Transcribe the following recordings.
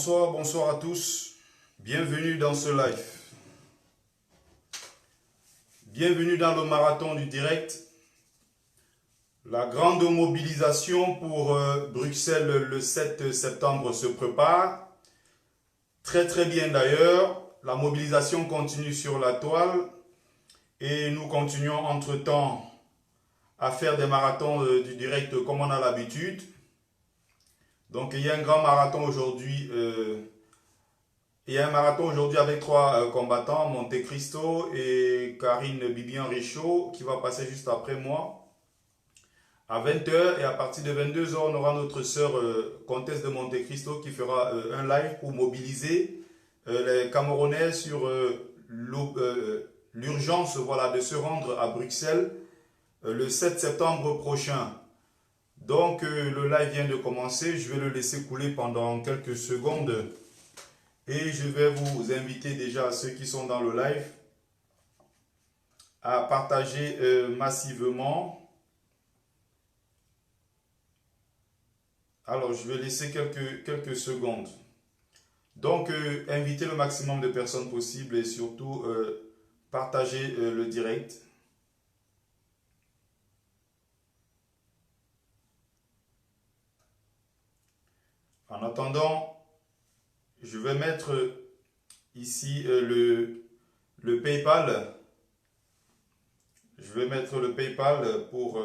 Bonsoir à tous. Bienvenue dans ce live. Bienvenue dans le marathon du direct. La grande mobilisation pour Bruxelles le 7 septembre se prépare. Très bien d'ailleurs. La mobilisation continue sur la toile et nous continuons entre-temps à faire des marathons du direct comme on a l'habitude. Donc il y a un grand marathon aujourd'hui. Il y a un marathon aujourd'hui avec trois combattants, Monte Cristo et Karine Bibian Richaud, qui va passer juste après moi à 20 h. Et à partir de 22 h, on aura notre sœur Comtesse de Monte Cristo qui fera un live pour mobiliser les Camerounais sur l'urgence de se rendre à Bruxelles le 7 septembre prochain. Donc le live vient de commencer, je vais le laisser couler pendant quelques secondes et je vais vous inviter déjà, ceux qui sont dans le live, à partager massivement. Alors je vais laisser quelques secondes. Donc invitez le maximum de personnes possible et surtout partagez le direct. En attendant, je vais mettre ici le PayPal. Je vais mettre le PayPal pour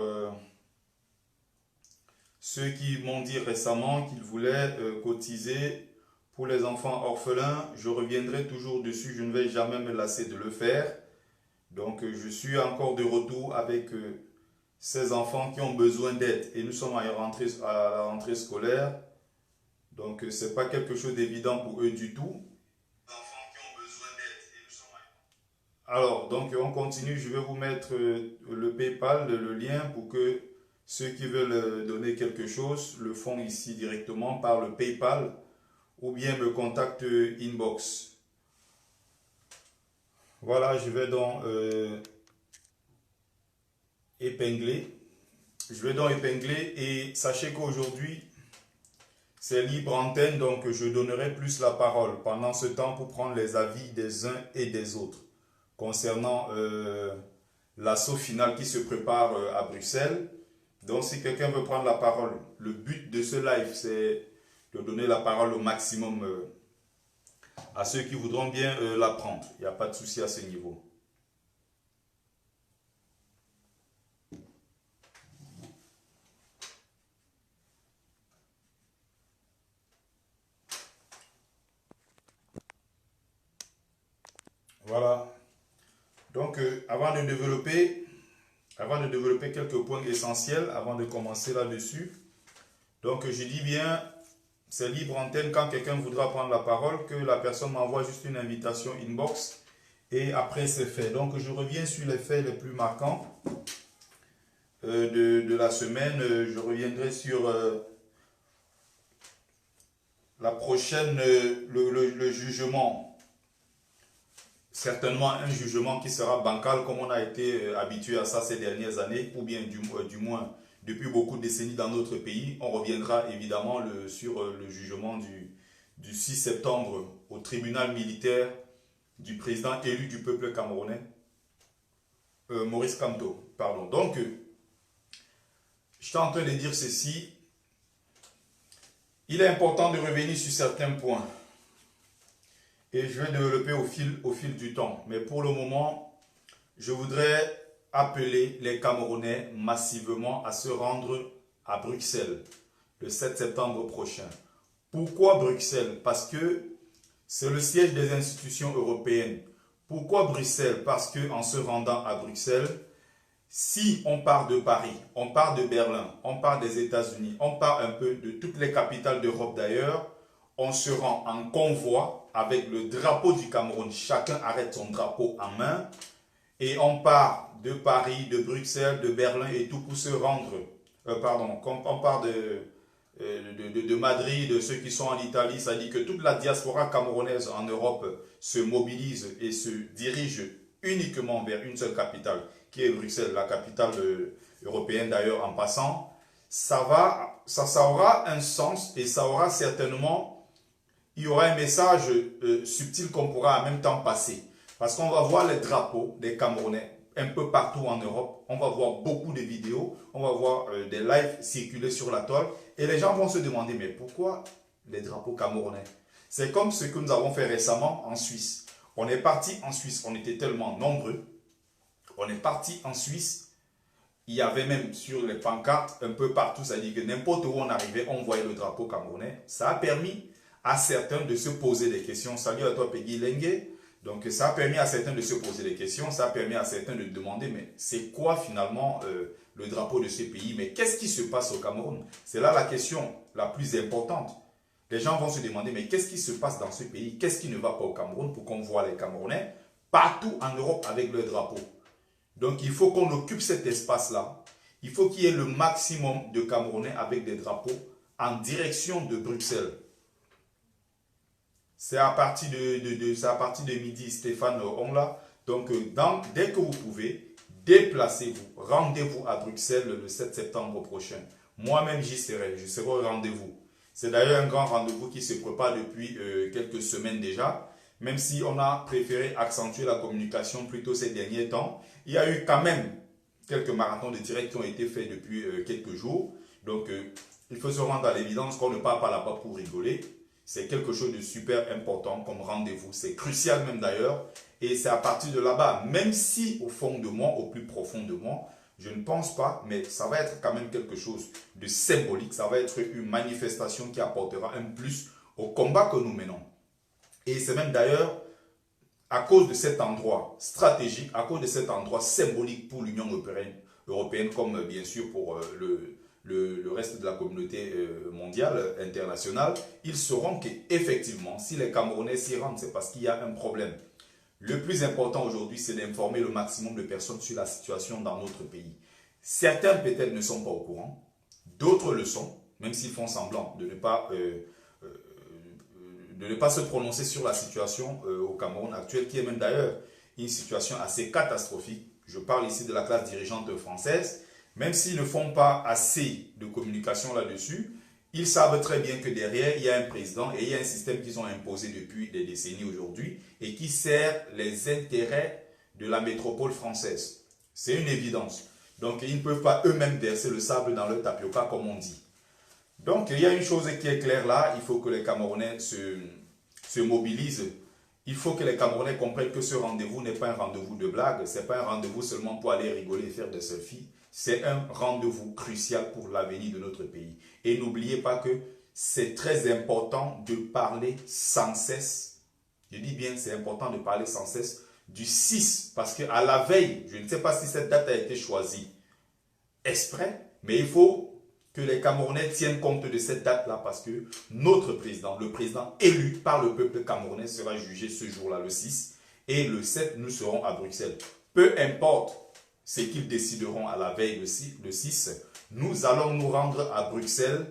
ceux qui m'ont dit récemment qu'ils voulaient cotiser pour les enfants orphelins. Je reviendrai toujours dessus, je ne vais jamais me lasser de le faire. Donc je suis encore de retour avec ces enfants qui ont besoin d'aide. Et nous sommes à la rentrée scolaire. Donc, ce n'est pas quelque chose d'évident pour eux du tout. Alors, donc, on continue. Je vais vous mettre le PayPal, le lien pour que ceux qui veulent donner quelque chose le font ici directement par le PayPal ou bien me contactent inbox. Voilà, je vais donc épingler. Et sachez qu'aujourd'hui, c'est libre antenne, donc je donnerai plus la parole pendant ce temps pour prendre les avis des uns et des autres concernant l'assaut final qui se prépare à Bruxelles. Donc si quelqu'un veut prendre la parole, le but de ce live, c'est de donner la parole au maximum à ceux qui voudront bien la prendre. Il n'y a pas de souci à ce niveau. Voilà. Donc, avant de développer quelques points essentiels, avant de commencer là-dessus, donc je dis bien, c'est libre antenne quand quelqu'un voudra prendre la parole, que la personne m'envoie juste une invitation inbox et après c'est fait. Donc, je reviens sur les faits les plus marquants de la semaine. Je reviendrai sur la prochaine, le jugement. Certainement un jugement qui sera bancal comme on a été habitué à ça ces dernières années, ou bien du moins depuis beaucoup de décennies dans notre pays. On reviendra évidemment sur le jugement du 6 septembre au tribunal militaire du président élu du peuple camerounais, Maurice Kamto. Pardon. Donc, je suis en train de dire ceci. Il est important de revenir sur certains points. Et je vais développer au fil du temps. Mais pour le moment, je voudrais appeler les Camerounais massivement à se rendre à Bruxelles le 7 septembre prochain. Pourquoi Bruxelles? Parce que c'est le siège des institutions européennes. Pourquoi Bruxelles? Parce qu'en se rendant à Bruxelles, si on part de Paris, on part de Berlin, on part des États-Unis, on part un peu de toutes les capitales d'Europe d'ailleurs, on se rend en convoi avec le drapeau du Cameroun. Chacun arrête son drapeau en main et on part de Paris, de Bruxelles, de Berlin et tout pour se rendre. On part de Madrid, de ceux qui sont en Italie. Ça dit que toute la diaspora camerounaise en Europe se mobilise et se dirige uniquement vers une seule capitale qui est Bruxelles, la capitale européenne d'ailleurs en passant. Ça aura un sens et ça aura certainement il y aura un message subtil qu'on pourra en même temps passer. Parce qu'on va voir les drapeaux des Camerounais un peu partout en Europe. On va voir beaucoup de vidéos, on va voir des lives circuler sur la toile. Et les gens vont se demander, mais pourquoi les drapeaux camerounais? C'est comme ce que nous avons fait récemment en Suisse. On est parti en Suisse, on était tellement nombreux. On est parti en Suisse. Il y avait même sur les pancartes un peu partout, c'est-à-dire que n'importe où on arrivait, on voyait le drapeau camerounais. Ça a permis à certains de se poser des questions. Salut à toi Peggy Lengue. Donc ça a permis à certains de se poser des questions, ça a permis à certains de demander, mais c'est quoi finalement le drapeau de ce pays? Mais qu'est-ce qui se passe au Cameroun? C'est là la question la plus importante. Les gens vont se demander, mais qu'est-ce qui se passe dans ce pays? Qu'est-ce qui ne va pas au Cameroun pour qu'on voit les Camerounais partout en Europe avec le drapeau? Donc il faut qu'on occupe cet espace-là. Il faut qu'il y ait le maximum de Camerounais avec des drapeaux en direction de Bruxelles. C'est à partir de midi, Stéphane Ongla. Donc, dès que vous pouvez, déplacez-vous. Rendez-vous à Bruxelles le 7 septembre prochain. Moi-même, j'y serai. Je serai au rendez-vous. C'est d'ailleurs un grand rendez-vous qui se prépare depuis quelques semaines déjà. Même si on a préféré accentuer la communication plutôt ces derniers temps. Il y a eu quand même quelques marathons de direct qui ont été faits depuis quelques jours. Donc, il faut se rendre à l'évidence qu'on ne part pas là-bas pour rigoler. C'est quelque chose de super important comme rendez-vous. C'est crucial même d'ailleurs. Et c'est à partir de là-bas, même si au fond de moi, au plus profond de moi, je ne pense pas, mais ça va être quand même quelque chose de symbolique. Ça va être une manifestation qui apportera un plus au combat que nous menons. Et c'est même d'ailleurs à cause de cet endroit stratégique, à cause de cet endroit symbolique pour l'Union européenne, comme bien sûr pour le reste de la communauté mondiale, internationale, ils sauront qu'effectivement, si les Camerounais s'y rendent, c'est parce qu'il y a un problème. Le plus important aujourd'hui, c'est d'informer le maximum de personnes sur la situation dans notre pays. Certains peut-être ne sont pas au courant, d'autres le sont, même s'ils font semblant de ne pas se prononcer sur la situation au Cameroun actuel, qui est même d'ailleurs une situation assez catastrophique. Je parle ici de la classe dirigeante française. Même s'ils ne font pas assez de communication là-dessus, ils savent très bien que derrière, il y a un président et il y a un système qu'ils ont imposé depuis des décennies aujourd'hui et qui sert les intérêts de la métropole française. C'est une évidence. Donc, ils ne peuvent pas eux-mêmes verser le sable dans leur tapioca, comme on dit. Donc, il y a une chose qui est claire là, il faut que les Camerounais se mobilisent. Il faut que les Camerounais comprennent que ce rendez-vous n'est pas un rendez-vous de blague, ce n'est pas un rendez-vous seulement pour aller rigoler et faire des selfies. C'est un rendez-vous crucial pour l'avenir de notre pays. Et n'oubliez pas que c'est très important de parler sans cesse. Je dis bien, c'est important de parler sans cesse du 6. Parce qu'à la veille, je ne sais pas si cette date a été choisie exprès, mais il faut que les Camerounais tiennent compte de cette date-là parce que notre président, le président élu par le peuple camerounais sera jugé ce jour-là, le 6. Et le 7, nous serons à Bruxelles. Peu importe ce qu'ils décideront à la veille le 6, nous allons nous rendre à Bruxelles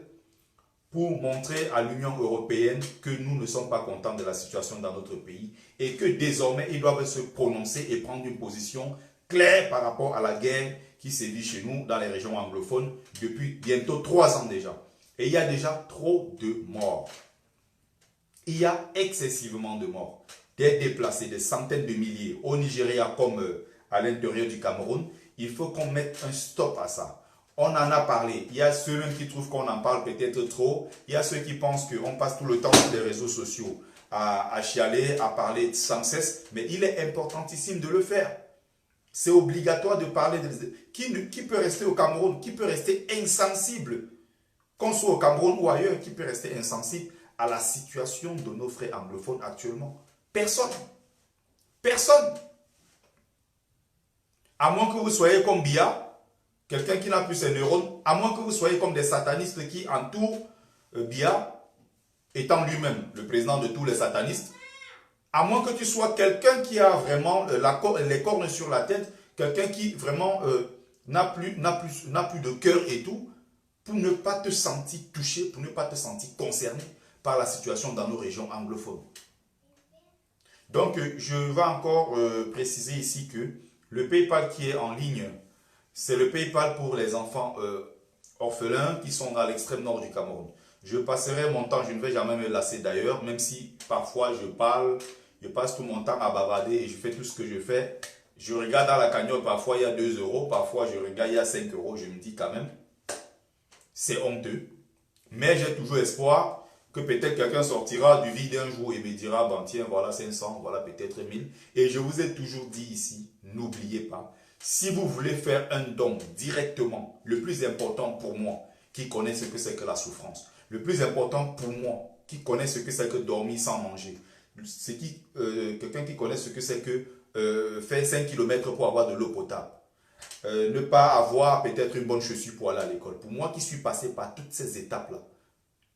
pour montrer à l'Union européenne que nous ne sommes pas contents de la situation dans notre pays et que désormais ils doivent se prononcer et prendre une position claire par rapport à la guerre qui sévit chez nous dans les régions anglophones depuis bientôt 3 ans déjà. Et il y a déjà trop de morts. Il y a excessivement de morts. Des déplacés, des centaines de milliers au Nigeria comme à l'intérieur du Cameroun. Il faut qu'on mette un stop à ça. On en a parlé. Il y a ceux même qui trouvent qu'on en parle peut-être trop. Il y a ceux qui pensent qu'on passe tout le temps sur les réseaux sociaux à chialer, à parler sans cesse. Mais il est importantissime de le faire. C'est obligatoire de parler. Qui peut rester au Cameroun? Qui peut rester insensible? Qu'on soit au Cameroun ou ailleurs, qui peut rester insensible à la situation de nos frères anglophones actuellement? Personne. Personne. À moins que vous soyez comme Biya, quelqu'un qui n'a plus ses neurones, à moins que vous soyez comme des satanistes qui entourent Biya, étant lui-même le président de tous les satanistes, à moins que tu sois quelqu'un qui a vraiment les cornes sur la tête, quelqu'un qui vraiment n'a plus de cœur et tout, pour ne pas te sentir touché, pour ne pas te sentir concerné par la situation dans nos régions anglophones. Donc, je vais encore préciser ici que le PayPal qui est en ligne, c'est le PayPal pour les enfants orphelins qui sont à l'extrême nord du Cameroun. Je passerai mon temps, je ne vais jamais me lasser d'ailleurs, même si parfois je parle, je passe tout mon temps à bavarder et je fais tout ce que je fais. Je regarde dans la cagnotte, parfois il y a 2 euros, parfois je regarde, il y a 5 euros. Je me dis quand même, c'est honteux. Mais j'ai toujours espoir que peut-être quelqu'un sortira du vide un jour et me dira, bon tiens, voilà 500, voilà peut-être 1000. Et je vous ai toujours dit ici, n'oubliez pas, si vous voulez faire un don directement, le plus important pour moi, qui connaît ce que c'est que la souffrance, le plus important pour moi, qui connaît ce que c'est que dormir sans manger, quelqu'un qui connaît ce que c'est que faire 5 km pour avoir de l'eau potable, ne pas avoir peut-être une bonne chaussure pour aller à l'école. Pour moi qui suis passé par toutes ces étapes-là,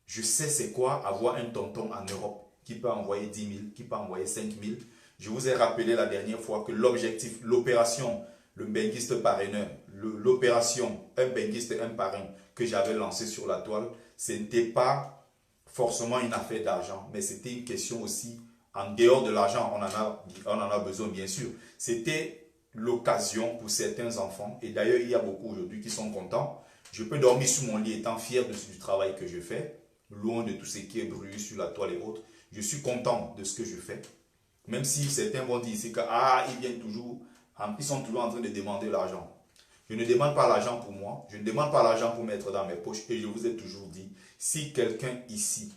je sais c'est quoi avoir un tonton en Europe qui peut envoyer 10 000, qui peut envoyer 5 000. Je vous ai rappelé la dernière fois que l'objectif, l'opération, le benguiste parraineur, l'opération un benguiste, un parrain que j'avais lancé sur la toile, ce n'était pas forcément une affaire d'argent, mais c'était une question aussi, en dehors de l'argent, on en a besoin bien sûr. C'était l'occasion pour certains enfants, et d'ailleurs il y a beaucoup aujourd'hui qui sont contents. Je peux dormir sur mon lit étant fier du travail que je fais, loin de tout ce qui est bruit sur la toile et autres. Je suis content de ce que je fais. Même si certains vont dire ici que ils viennent toujours, ils sont toujours en train de demander l'argent. Je ne demande pas l'argent pour moi, je ne demande pas l'argent pour mettre dans mes poches. Et je vous ai toujours dit, si quelqu'un ici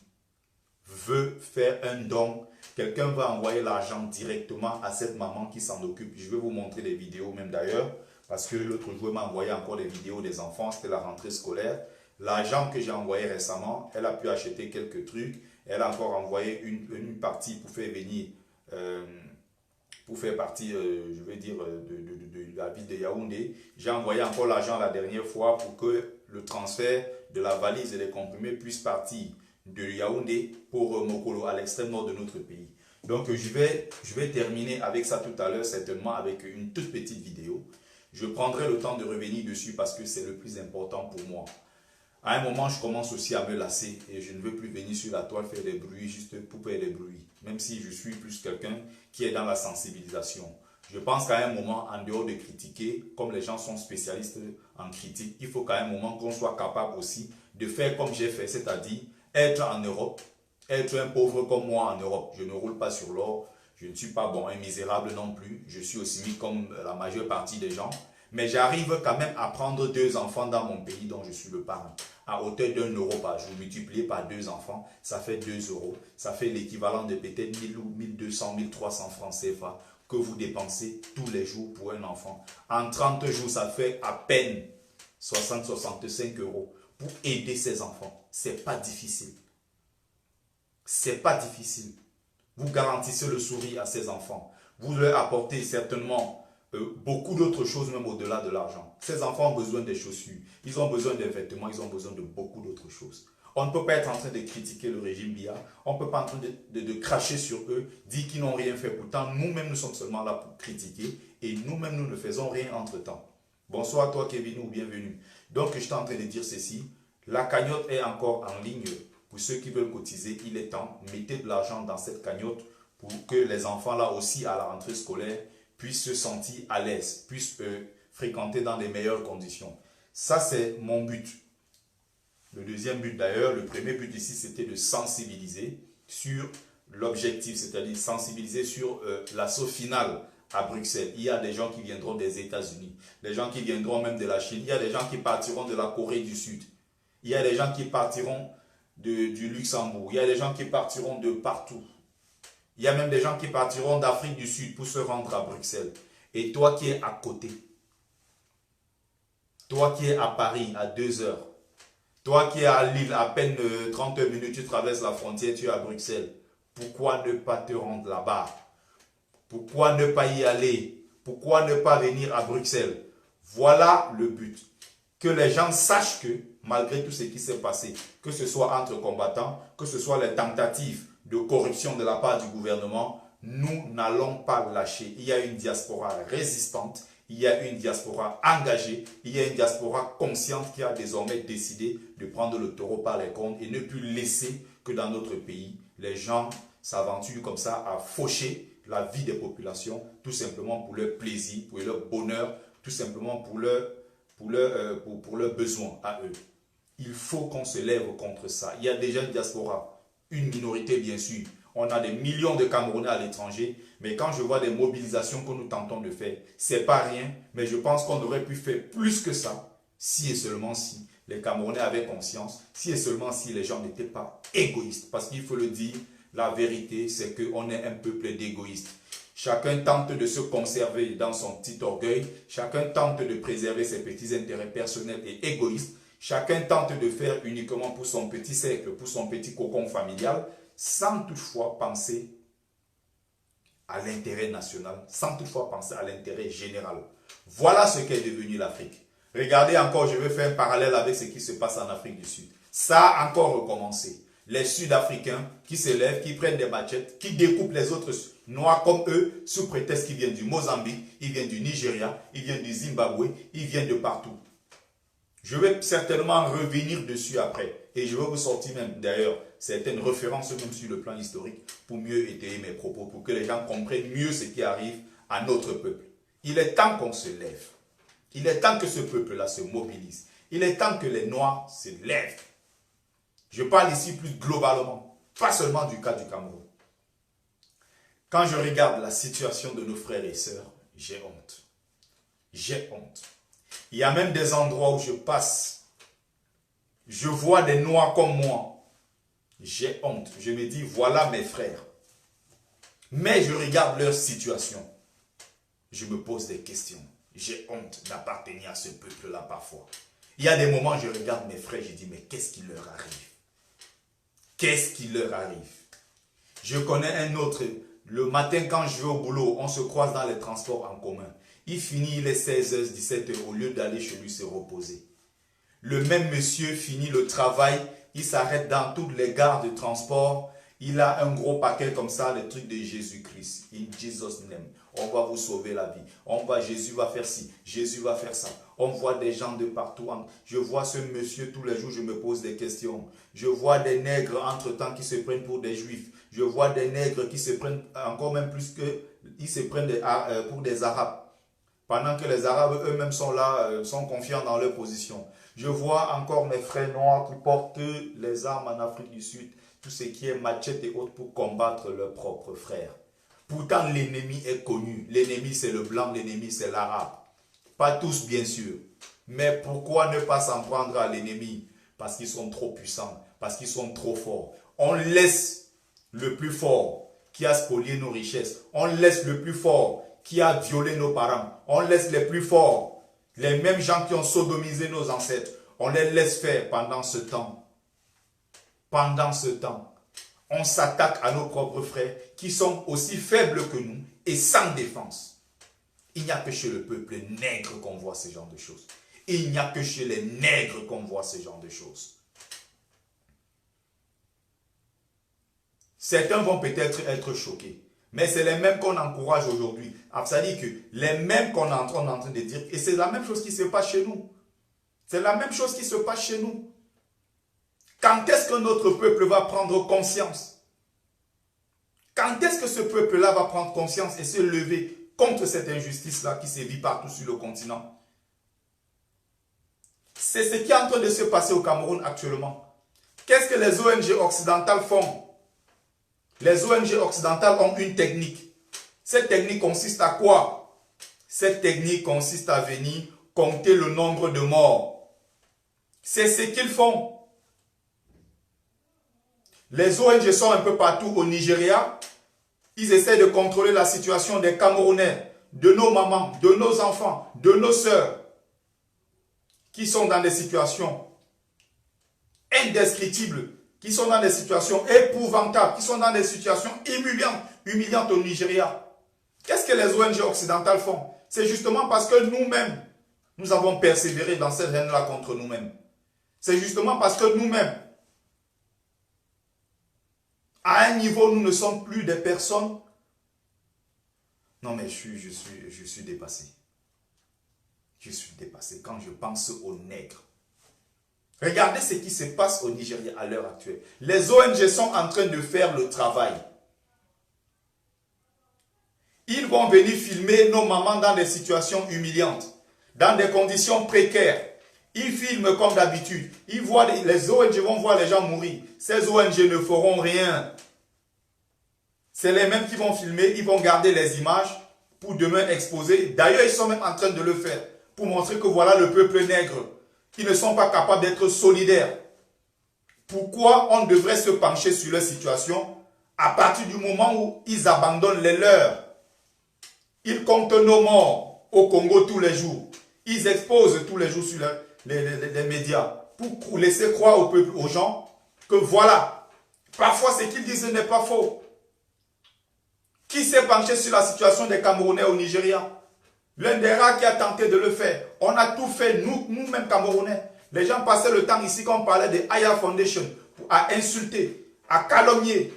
veut faire un don, quelqu'un va envoyer l'argent directement à cette maman qui s'en occupe. Je vais vous montrer des vidéos même d'ailleurs, parce que l'autre jour m'a envoyé encore des vidéos des enfants, c'était la rentrée scolaire. L'argent que j'ai envoyé récemment, elle a pu acheter quelques trucs. Elle a encore envoyé une partie pour faire venir, pour faire partie, je vais dire, de la ville de Yaoundé. J'ai envoyé encore l'argent la dernière fois pour que le transfert de la valise et des comprimés puisse partir de Yaoundé pour Mokolo, à l'extrême nord de notre pays. Donc je vais terminer avec ça tout à l'heure, certainement avec une toute petite vidéo. Je prendrai le temps de revenir dessus parce que c'est le plus important pour moi. À un moment, je commence aussi à me lasser et je ne veux plus venir sur la toile faire des bruits juste pour faire des bruits. Même si je suis plus quelqu'un qui est dans la sensibilisation. Je pense qu'à un moment, en dehors de critiquer, comme les gens sont spécialistes en critique, il faut qu'à un moment qu'on soit capable aussi de faire comme j'ai fait, c'est-à-dire être en Europe, être un pauvre comme moi en Europe. Je ne roule pas sur l'or, je ne suis pas un misérable non plus, je suis aussi mis comme la majeure partie des gens. Mais j'arrive quand même à prendre 2 enfants dans mon pays dont je suis le parrain, à hauteur d'1 euro par jour, multiplié par 2 enfants, ça fait 2 euros. Ça fait l'équivalent de peut-être 1000 ou 1200, 1300 francs CFA que vous dépensez tous les jours pour un enfant. En 30 jours, ça fait à peine 60-65 euros pour aider ces enfants. C'est pas difficile. C'est pas difficile. Vous garantissez le sourire à ces enfants. Vous leur apportez certainement beaucoup d'autres choses même au-delà de l'argent. Ces enfants ont besoin des chaussures, ils ont besoin des vêtements, ils ont besoin de beaucoup d'autres choses. On ne peut pas être en train de critiquer le régime Biya, on ne peut pas être en train de cracher sur eux, dire qu'ils n'ont rien fait. Pourtant, nous-mêmes, nous sommes seulement là pour critiquer et nous-mêmes, nous ne faisons rien entre-temps. Bonsoir à toi Kevin ou bienvenue. Donc, je suis en train de dire ceci, la cagnotte est encore en ligne. Pour ceux qui veulent cotiser, il est temps, mettez de l'argent dans cette cagnotte pour que les enfants là aussi à la rentrée scolaire puissent se sentir à l'aise, puissent fréquenter dans les meilleures conditions. Ça, c'est mon but. Le deuxième but d'ailleurs, le premier but ici, c'était de sensibiliser sur l'objectif, c'est-à-dire sensibiliser sur l'assaut final à Bruxelles. Il y a des gens qui viendront des États-Unis, des gens qui viendront même de la Chine, il y a des gens qui partiront de la Corée du Sud, il y a des gens qui partiront du Luxembourg, il y a des gens qui partiront de partout. Il y a même des gens qui partiront d'Afrique du Sud pour se rendre à Bruxelles. Et toi qui es à côté, toi qui es à Paris à 2 heures, toi qui es à Lille à peine 30 minutes, tu traverses la frontière, tu es à Bruxelles. Pourquoi ne pas te rendre là-bas? Pourquoi ne pas y aller? Pourquoi ne pas venir à Bruxelles? Voilà le but. Que les gens sachent que, malgré tout ce qui s'est passé, que ce soit entre combattants, que ce soit les tentatives de corruption de la part du gouvernement, nous n'allons pas lâcher. Il y a une diaspora résistante, il y a une diaspora engagée, il y a une diaspora consciente qui a désormais décidé de prendre le taureau par les cornes et ne plus laisser que dans notre pays, les gens s'aventurent comme ça à faucher la vie des populations, tout simplement pour leur plaisir, pour leur bonheur, tout simplement pour leurs besoins à eux. Il faut qu'on se lève contre ça. Il y a déjà une diaspora, une minorité bien sûr. On a des millions de Camerounais à l'étranger, mais quand je vois des mobilisations que nous tentons de faire, c'est pas rien, mais je pense qu'on aurait pu faire plus que ça, si et seulement si les Camerounais avaient conscience, si et seulement si les gens n'étaient pas égoïstes. Parce qu'il faut le dire, la vérité, c'est qu'on est un peuple d'égoïstes. Chacun tente de se conserver dans son petit orgueil, chacun tente de préserver ses petits intérêts personnels et égoïstes, chacun tente de faire uniquement pour son petit cercle, pour son petit cocon familial, sans toutefois penser à l'intérêt national, sans toutefois penser à l'intérêt général. Voilà ce qu'est devenu l'Afrique. Regardez encore, je vais faire un parallèle avec ce qui se passe en Afrique du Sud. Ça a encore recommencé. Les Sud-Africains qui se lèvent, qui prennent des machettes, qui découpent les autres noirs comme eux, sous prétexte qu'ils viennent du Mozambique, ils viennent du Nigeria, ils viennent du Zimbabwe, ils viennent de partout. Je vais certainement revenir dessus après. Et je vais vous sortir même, d'ailleurs, certaines références même sur le plan historique pour mieux étayer mes propos, pour que les gens comprennent mieux ce qui arrive à notre peuple. Il est temps qu'on se lève. Il est temps que ce peuple-là se mobilise. Il est temps que les Noirs se lèvent. Je parle ici plus globalement, pas seulement du cas du Cameroun. Quand je regarde la situation de nos frères et sœurs, j'ai honte. J'ai honte. Il y a même des endroits où je passe. Je vois des Noirs comme moi. J'ai honte. Je me dis, voilà mes frères. Mais je regarde leur situation. Je me pose des questions. J'ai honte d'appartenir à ce peuple-là parfois. Il y a des moments où je regarde mes frères, je dis, mais qu'est-ce qui leur arrive? Qu'est-ce qui leur arrive? Je connais un autre. Le matin, quand je vais au boulot, on se croise dans les transports en commun. Il finit les 16h, 17h, au lieu d'aller chez lui se reposer. Le même monsieur finit le travail, il s'arrête dans toutes les gares de transport. Il a un gros paquet comme ça, les trucs de Jésus-Christ. In Jesus' name. On va vous sauver la vie. Jésus va faire ci, Jésus va faire ça. On voit des gens de partout. Je vois ce monsieur tous les jours, je me pose des questions. Je vois des nègres entre-temps qui se prennent pour des juifs. Je vois des nègres qui se prennent encore même plus que... Ils se prennent pour des arabes. Pendant que les arabes eux-mêmes sont là, sont confiants dans leur position. Je vois encore mes frères noirs qui portent les armes en Afrique du Sud. Tout ce qui est machette et autres pour combattre leurs propres frères. Pourtant, l'ennemi est connu. L'ennemi, c'est le blanc, l'ennemi, c'est l'arabe. Pas tous, bien sûr. Mais pourquoi ne pas s'en prendre à l'ennemi? Parce qu'ils sont trop puissants, parce qu'ils sont trop forts. On laisse le plus fort qui a spolié nos richesses. On laisse le plus fort qui a violé nos parents. On laisse les plus forts, les mêmes gens qui ont sodomisé nos ancêtres. On les laisse faire pendant ce temps. Pendant ce temps. On s'attaque à nos propres frères qui sont aussi faibles que nous et sans défense. Il n'y a que chez le peuple nègre qu'on voit ce genre de choses. Il n'y a que chez les nègres qu'on voit ce genre de choses. Certains vont peut-être être choqués, mais c'est les mêmes qu'on encourage aujourd'hui. Ça dit que les mêmes qu'on est en train de dire, et c'est la même chose qui se passe chez nous. C'est la même chose qui se passe chez nous. Quand est-ce que notre peuple va prendre conscience? Quand est-ce que ce peuple-là va prendre conscience et se lever contre cette injustice-là qui sévit partout sur le continent? C'est ce qui est en train de se passer au Cameroun actuellement. Qu'est-ce que les ONG occidentales font? Les ONG occidentales ont une technique. Cette technique consiste à quoi? Cette technique consiste à venir compter le nombre de morts. C'est ce qu'ils font. Les ONG sont un peu partout au Nigeria. Ils essaient de contrôler la situation des Camerounais, de nos mamans, de nos enfants, de nos sœurs, qui sont dans des situations indescriptibles, qui sont dans des situations épouvantables, qui sont dans des situations humiliantes au Nigeria. Qu'est-ce que les ONG occidentales font? C'est justement parce que nous-mêmes, nous avons persévéré dans cette haine-là contre nous-mêmes. C'est justement parce que nous-mêmes, à un niveau, nous ne sommes plus des personnes. Non, mais je suis dépassé. Je suis dépassé quand je pense aux nègres. Regardez ce qui se passe au Nigeria à l'heure actuelle. Les ONG sont en train de faire le travail. Ils vont venir filmer nos mamans dans des situations humiliantes, dans des conditions précaires. Ils filment comme d'habitude. Les ONG vont voir les gens mourir. Ces ONG ne feront rien. C'est les mêmes qui vont filmer, ils vont garder les images pour demain exposer. D'ailleurs, ils sont même en train de le faire pour montrer que voilà le peuple nègre. Ils ne sont pas capables d'être solidaires. Pourquoi on devrait se pencher sur leur situation à partir du moment où ils abandonnent les leurs? Ils comptent nos morts au Congo tous les jours. Ils exposent tous les jours sur les médias pour laisser croire au peuple, aux gens, que voilà, parfois ce qu'ils disent n'est pas faux. Qui s'est penché sur la situation des Camerounais au Nigeria? L'un des rares qui a tenté de le faire. On a tout fait, nous-mêmes Camerounais. Les gens passaient le temps ici quand on parlait de Aya Foundation à insulter, à calomnier,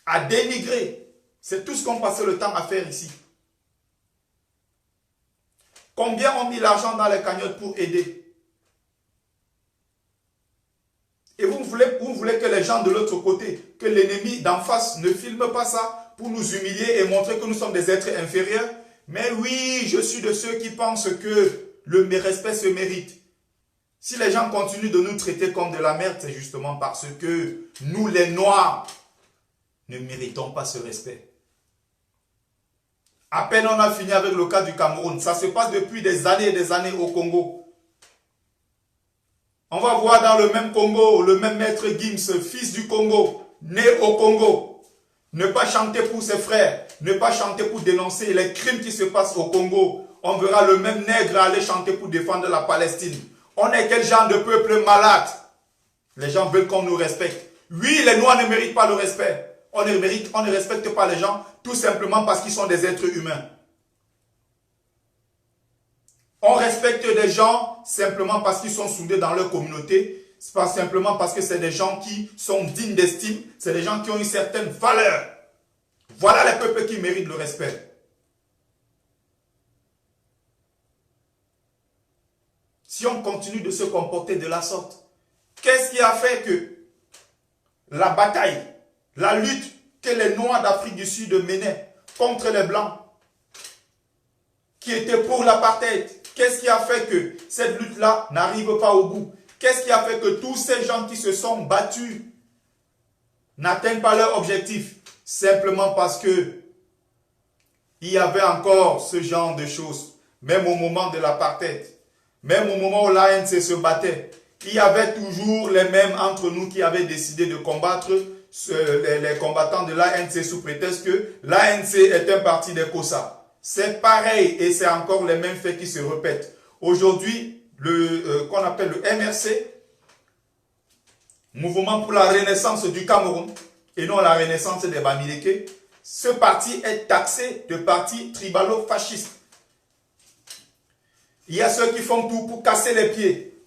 à dénigrer. C'est tout ce qu'on passait le temps à faire ici. Combien ont mis l'argent dans les cagnottes pour aider? Et vous voulez que les gens de l'autre côté, que l'ennemi d'en face ne filme pas ça pour nous humilier et montrer que nous sommes des êtres inférieurs? Mais oui, je suis de ceux qui pensent que le respect se mérite. Si les gens continuent de nous traiter comme de la merde, c'est justement parce que nous, les Noirs, ne méritons pas ce respect. À peine on a fini avec le cas du Cameroun. Ça se passe depuis des années et des années au Congo. On va voir dans le même Congo, le même maître Gims, fils du Congo, né au Congo. Ne pas chanter pour ses frères, ne pas chanter pour dénoncer les crimes qui se passent au Congo. On verra le même nègre aller chanter pour défendre la Palestine. On est quel genre de peuple malade? Les gens veulent qu'on nous respecte. Oui, les Noirs ne méritent pas le respect. On ne respecte pas les gens tout simplement parce qu'ils sont des êtres humains. On respecte des gens simplement parce qu'ils sont soudés dans leur communauté. C'est pas simplement parce que c'est des gens qui sont dignes d'estime. C'est des gens qui ont une certaine valeur. Voilà les peuples qui méritent le respect. Si on continue de se comporter de la sorte, qu'est-ce qui a fait que la bataille, la lutte que les Noirs d'Afrique du Sud menaient contre les Blancs, qui étaient pour l'apartheid, qu'est-ce qui a fait que cette lutte-là n'arrive pas au bout? Qu'est-ce qui a fait que tous ces gens qui se sont battus n'atteignent pas leur objectif? Simplement parce que il y avait encore ce genre de choses. Même au moment de l'apartheid, même au moment où l'ANC se battait, il y avait toujours les mêmes entre nous qui avaient décidé de combattre les combattants de l'ANC sous prétexte que l'ANC est un parti des Kossa. C'est pareil et c'est encore les mêmes faits qui se répètent. Aujourd'hui, qu'on appelle le MRC, Mouvement pour la Renaissance du Cameroun, et non la Renaissance des Bamileke, ce parti est taxé de parti tribalo-fasciste. Il y a ceux qui font tout pour casser les pieds.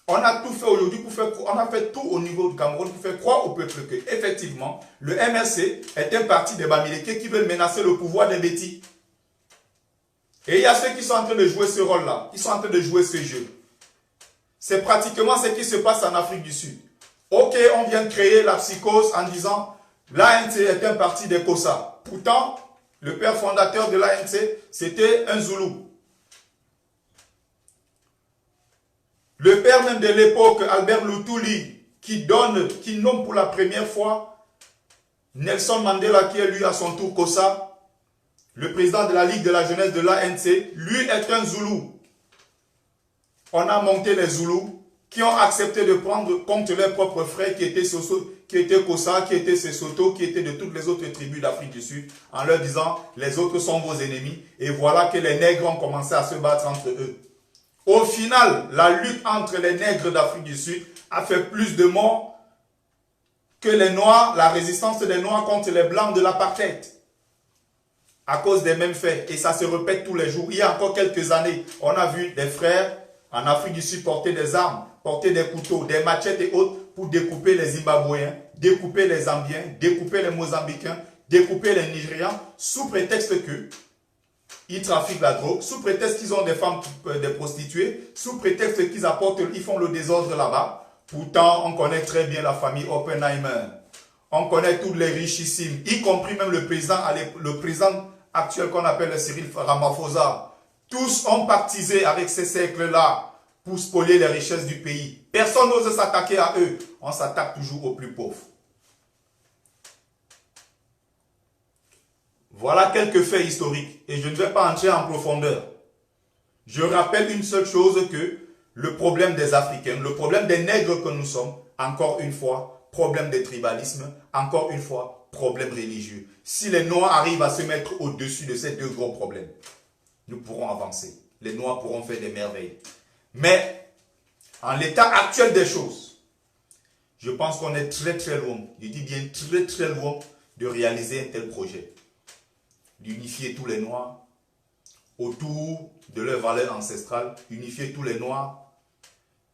On a tout fait aujourd'hui on a fait tout au niveau du Cameroun pour faire croire au peuple que, effectivement, le MRC est un parti des Bamileke qui veulent menacer le pouvoir des Bétis. Et il y a ceux qui sont en train de jouer ce rôle-là, qui sont en train de jouer ce jeu. C'est pratiquement ce qui se passe en Afrique du Sud. Ok, on vient de créer la psychose en disant l'ANC est un parti des Kossa. Pourtant, le père fondateur de l'ANC, c'était un Zoulou. Le père même de l'époque, Albert Luthuli, qui nomme pour la première fois Nelson Mandela, qui est lui à son tour Kossa, le président de la Ligue de la jeunesse de l'ANC, lui est un Zoulou. On a monté les Zoulous qui ont accepté de prendre contre leurs propres frères qui étaient Kossa, qui étaient Sesotho, qui étaient de toutes les autres tribus d'Afrique du Sud, en leur disant les autres sont vos ennemis. Et voilà que les nègres ont commencé à se battre entre eux. Au final, la lutte entre les nègres d'Afrique du Sud a fait plus de morts que les Noirs, la résistance des Noirs contre les Blancs de l'apartheid. À cause des mêmes faits. Et ça se répète tous les jours. Il y a encore quelques années, on a vu des frères en Afrique du Sud porter des armes, porter des couteaux, des machettes et autres pour découper les Zimbabwéens, découper les Zambiens, découper les Mozambicains, découper les Nigérians, sous prétexte que ils trafiquent la drogue, sous prétexte qu'ils ont des femmes, des prostituées, sous prétexte ils font le désordre là-bas. Pourtant, on connaît très bien la famille Oppenheimer. On connaît tous les richissimes, y compris même le président actuel qu'on appelle Cyril Ramaphosa. Tous ont pactisé avec ces cercles-là pour spolier les richesses du pays. Personne n'ose s'attaquer à eux. On s'attaque toujours aux plus pauvres. Voilà quelques faits historiques et je ne vais pas entrer en profondeur. Je rappelle une seule chose que le problème des Africains, le problème des nègres que nous sommes, encore une fois, problème de tribalisme, encore une fois, problème religieux. Si les Noirs arrivent à se mettre au-dessus de ces deux gros problèmes, nous pourrons avancer. Les Noirs pourront faire des merveilles. Mais, en l'état actuel des choses, je pense qu'on est très très loin, je dis bien très très loin de réaliser un tel projet. D'unifier tous les Noirs autour de leurs valeurs ancestrales, unifier tous les Noirs.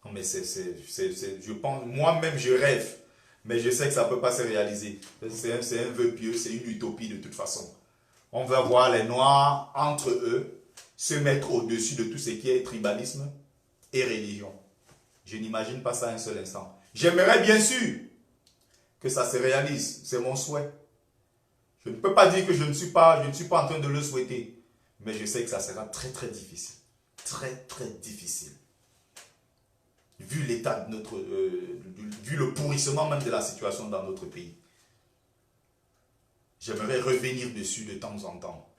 Non mais je pense, moi-même je rêve, mais je sais que ça ne peut pas se réaliser. C'est un vœu pieux, c'est une utopie de toute façon. On va voir les Noirs entre eux se mettre au-dessus de tout ce qui est tribalisme et religion. Je n'imagine pas ça un seul instant. J'aimerais bien sûr que ça se réalise, c'est mon souhait. Je ne peux pas dire que je ne suis pas en train de le souhaiter, mais je sais que ça sera très très difficile. Très très difficile. Vu l'état de notre... vu le pourrissement même de la situation dans notre pays. J'aimerais revenir dessus de temps en temps.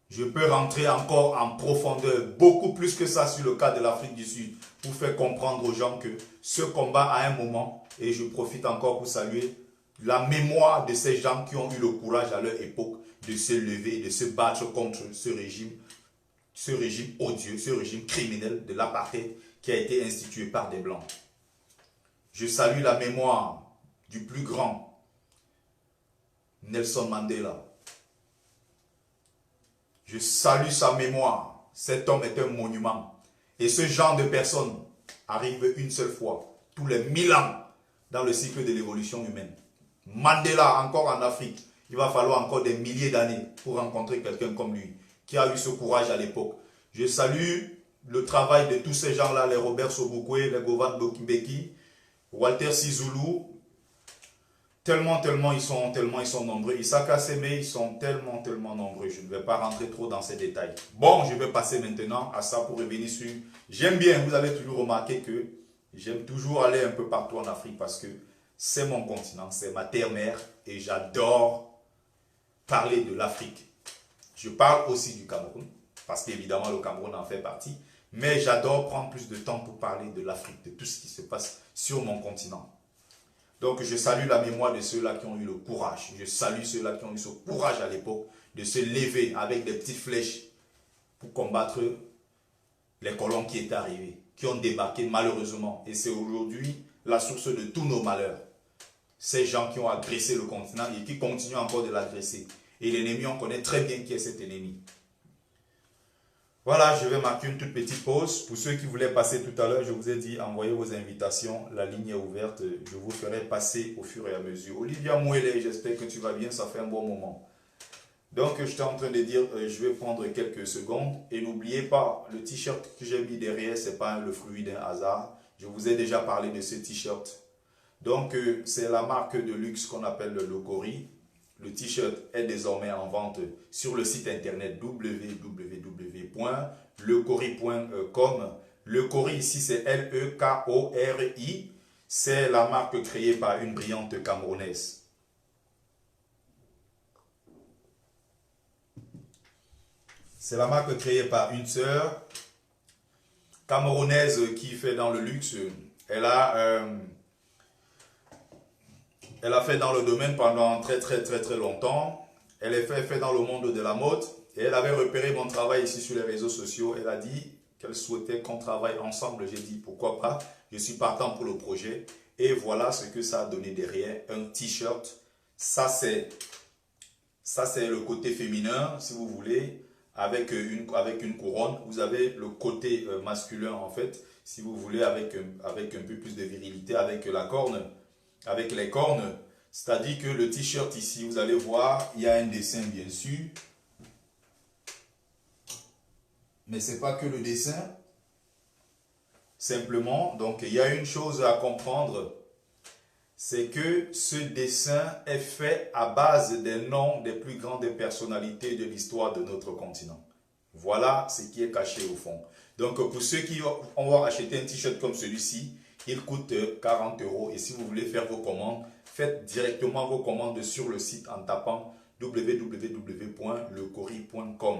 Je peux rentrer encore en profondeur, beaucoup plus que ça sur le cas de l'Afrique du Sud, pour faire comprendre aux gens que ce combat à un moment, et je profite encore pour saluer la mémoire de ces gens qui ont eu le courage à leur époque de se lever, de se battre contre ce régime odieux, ce régime criminel de l'apartheid qui a été institué par des Blancs. Je salue la mémoire du plus grand, Nelson Mandela. Je salue sa mémoire. Cet homme est un monument. Et ce genre de personnes arrive une seule fois, tous les 1000 ans, dans le cycle de l'évolution humaine. Mandela, encore en Afrique, il va falloir encore des milliers d'années pour rencontrer quelqu'un comme lui, qui a eu ce courage à l'époque. Je salue le travail de tous ces gens-là, les Robert Sobukwe, les Govan Mbeki, Walter Sisulu, tellement ils sont nombreux. Isaka Seme, ils sont tellement nombreux. Je ne vais pas rentrer trop dans ces détails. Bon, je vais passer maintenant à ça pour revenir sur... J'aime bien, vous avez toujours remarqué que j'aime toujours aller un peu partout en Afrique parce que c'est mon continent, c'est ma terre-mère et j'adore parler de l'Afrique. Je parle aussi du Cameroun, parce qu'évidemment le Cameroun en fait partie, mais j'adore prendre plus de temps pour parler de l'Afrique, de tout ce qui se passe sur mon continent. Donc je salue la mémoire de ceux-là qui ont eu le courage, je salue ceux-là qui ont eu ce courage à l'époque de se lever avec des petites flèches pour combattre les colons qui étaient arrivés, qui ont débarqué malheureusement, et c'est aujourd'hui la source de tous nos malheurs. Ces gens qui ont agressé le continent et qui continuent encore de l'agresser. Et l'ennemi, on connaît très bien qui est cet ennemi. Voilà, je vais marquer une toute petite pause. Pour ceux qui voulaient passer tout à l'heure, je vous ai dit, envoyez vos invitations. La ligne est ouverte. Je vous ferai passer au fur et à mesure. Olivia Mouele, j'espère que tu vas bien. Ça fait un bon moment. Donc, j'étais en train de dire, je vais prendre quelques secondes. Et n'oubliez pas, le t-shirt que j'ai mis derrière, ce n'est pas le fruit d'un hasard. Je vous ai déjà parlé de ce t-shirt. Donc, c'est la marque de luxe qu'on appelle le Cori. Le t-shirt est désormais en vente sur le site internet www.lecori.com. Le Cori ici, c'est L-E-K-O-R-I. C'est la marque créée par une brillante Camerounaise. C'est la marque créée par une sœur camerounaise qui fait dans le luxe. Elle a fait dans le domaine pendant très longtemps. Elle est fait dans le monde de la mode. Et elle avait repéré mon travail ici sur les réseaux sociaux. Elle a dit qu'elle souhaitait qu'on travaille ensemble. J'ai dit pourquoi pas. Je suis partant pour le projet. Et voilà ce que ça a donné derrière. Un t-shirt. Ça c'est le côté féminin, si vous voulez. Avec une couronne. Vous avez le côté masculin en fait. Si vous voulez avec un peu plus de virilité. Avec la corne. Avec les cornes, c'est-à-dire que le t-shirt ici, vous allez voir, il y a un dessin bien sûr. Mais ce n'est pas que le dessin. Simplement, donc il y a une chose à comprendre, c'est que ce dessin est fait à base des noms des plus grandes personnalités de l'histoire de notre continent. Voilà ce qui est caché au fond. Donc pour ceux qui vont acheter un t-shirt comme celui-ci, il coûte 40 euros. Et si vous voulez faire vos commandes, faites directement vos commandes sur le site en tapant www.lecori.com.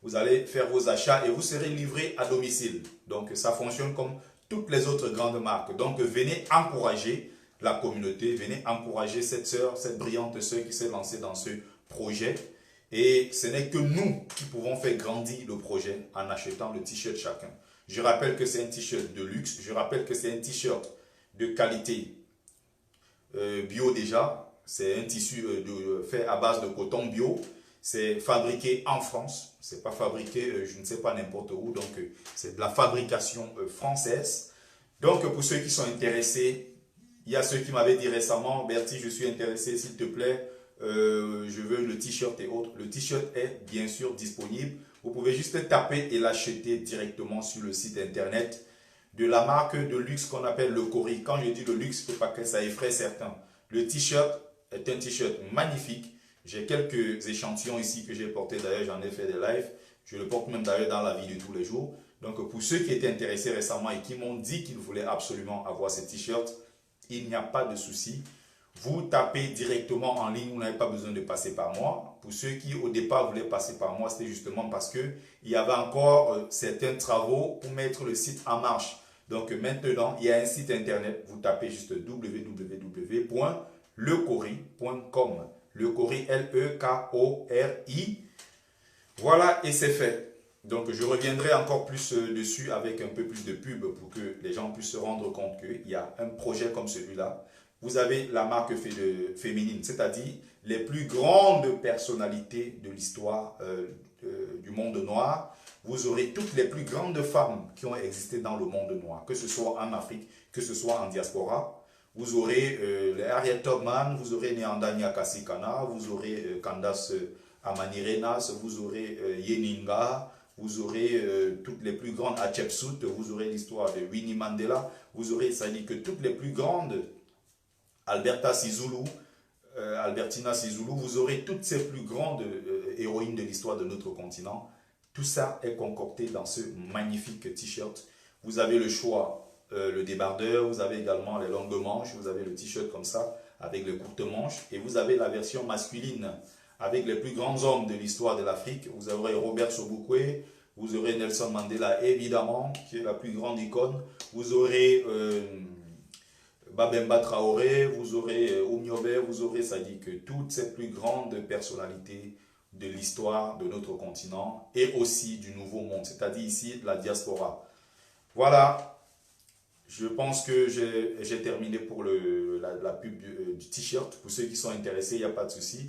Vous allez faire vos achats et vous serez livré à domicile. Donc ça fonctionne comme toutes les autres grandes marques. Donc venez encourager la communauté, venez encourager cette sœur, cette brillante sœur qui s'est lancée dans ce projet. Et ce n'est que nous qui pouvons faire grandir le projet en achetant le t-shirt chacun. Je rappelle que c'est un t-shirt de luxe, je rappelle que c'est un t-shirt de qualité bio déjà. C'est un tissu fait à base de coton bio. C'est fabriqué en France. C'est pas fabriqué, je ne sais pas n'importe où. Donc, c'est de la fabrication française. Donc, pour ceux qui sont intéressés, il y a ceux qui m'avaient dit récemment, Bertie, je suis intéressé, s'il te plaît, je veux le t-shirt et autres. Le t-shirt est bien sûr disponible. Vous pouvez juste taper et l'acheter directement sur le site internet de la marque de luxe qu'on appelle le Cori. Quand je dis le luxe, il ne faut pas que ça effraie certains. Le t-shirt est un t-shirt magnifique. J'ai quelques échantillons ici que j'ai portés. D'ailleurs, j'en ai fait des lives. Je le porte même d'ailleurs dans la vie de tous les jours. Donc, pour ceux qui étaient intéressés récemment et qui m'ont dit qu'ils voulaient absolument avoir ce t-shirt, il n'y a pas de souci. Vous tapez directement en ligne, vous n'avez pas besoin de passer par moi. Pour ceux qui au départ voulaient passer par moi, c'était justement parce qu'il y avait encore certains travaux pour mettre le site en marche. Donc maintenant, il y a un site internet, vous tapez juste www.lecori.com. Lecori, L-E-K-O-R-I. Voilà, et c'est fait. Donc je reviendrai encore plus dessus avec un peu plus de pub pour que les gens puissent se rendre compte qu'il y a un projet comme celui-là. Vous avez la marque féminine, c'est-à-dire les plus grandes personnalités de l'histoire du monde noir. Vous aurez toutes les plus grandes femmes qui ont existé dans le monde noir, que ce soit en Afrique, que ce soit en diaspora. Vous aurez les Harriet Tubman, vous aurez Nyanda Nyakasikana, vous aurez Candace Amani-Renas, vous aurez Yeninga, vous aurez toutes les plus grandes Hatshepsut, vous aurez l'histoire de Winnie Mandela, vous aurez, ça dit que toutes les plus grandes Albertina Sisulu, vous aurez toutes ces plus grandes héroïnes de l'histoire de notre continent. Tout ça est concocté dans ce magnifique t-shirt. Vous avez le choix, le débardeur, vous avez également les longues manches, vous avez le t-shirt comme ça, avec les courtes manches, et vous avez la version masculine, avec les plus grands hommes de l'histoire de l'Afrique. Vous aurez Robert Sobukwe, vous aurez Nelson Mandela, évidemment, qui est la plus grande icône. Vous aurez Babemba Traoré, vous aurez Oumiobe, vous aurez, ça dit que toutes ces plus grandes personnalités de l'histoire de notre continent et aussi du Nouveau Monde, c'est-à-dire ici la diaspora. Voilà, je pense que j'ai terminé pour la pub du t-shirt. Pour ceux qui sont intéressés, il n'y a pas de souci.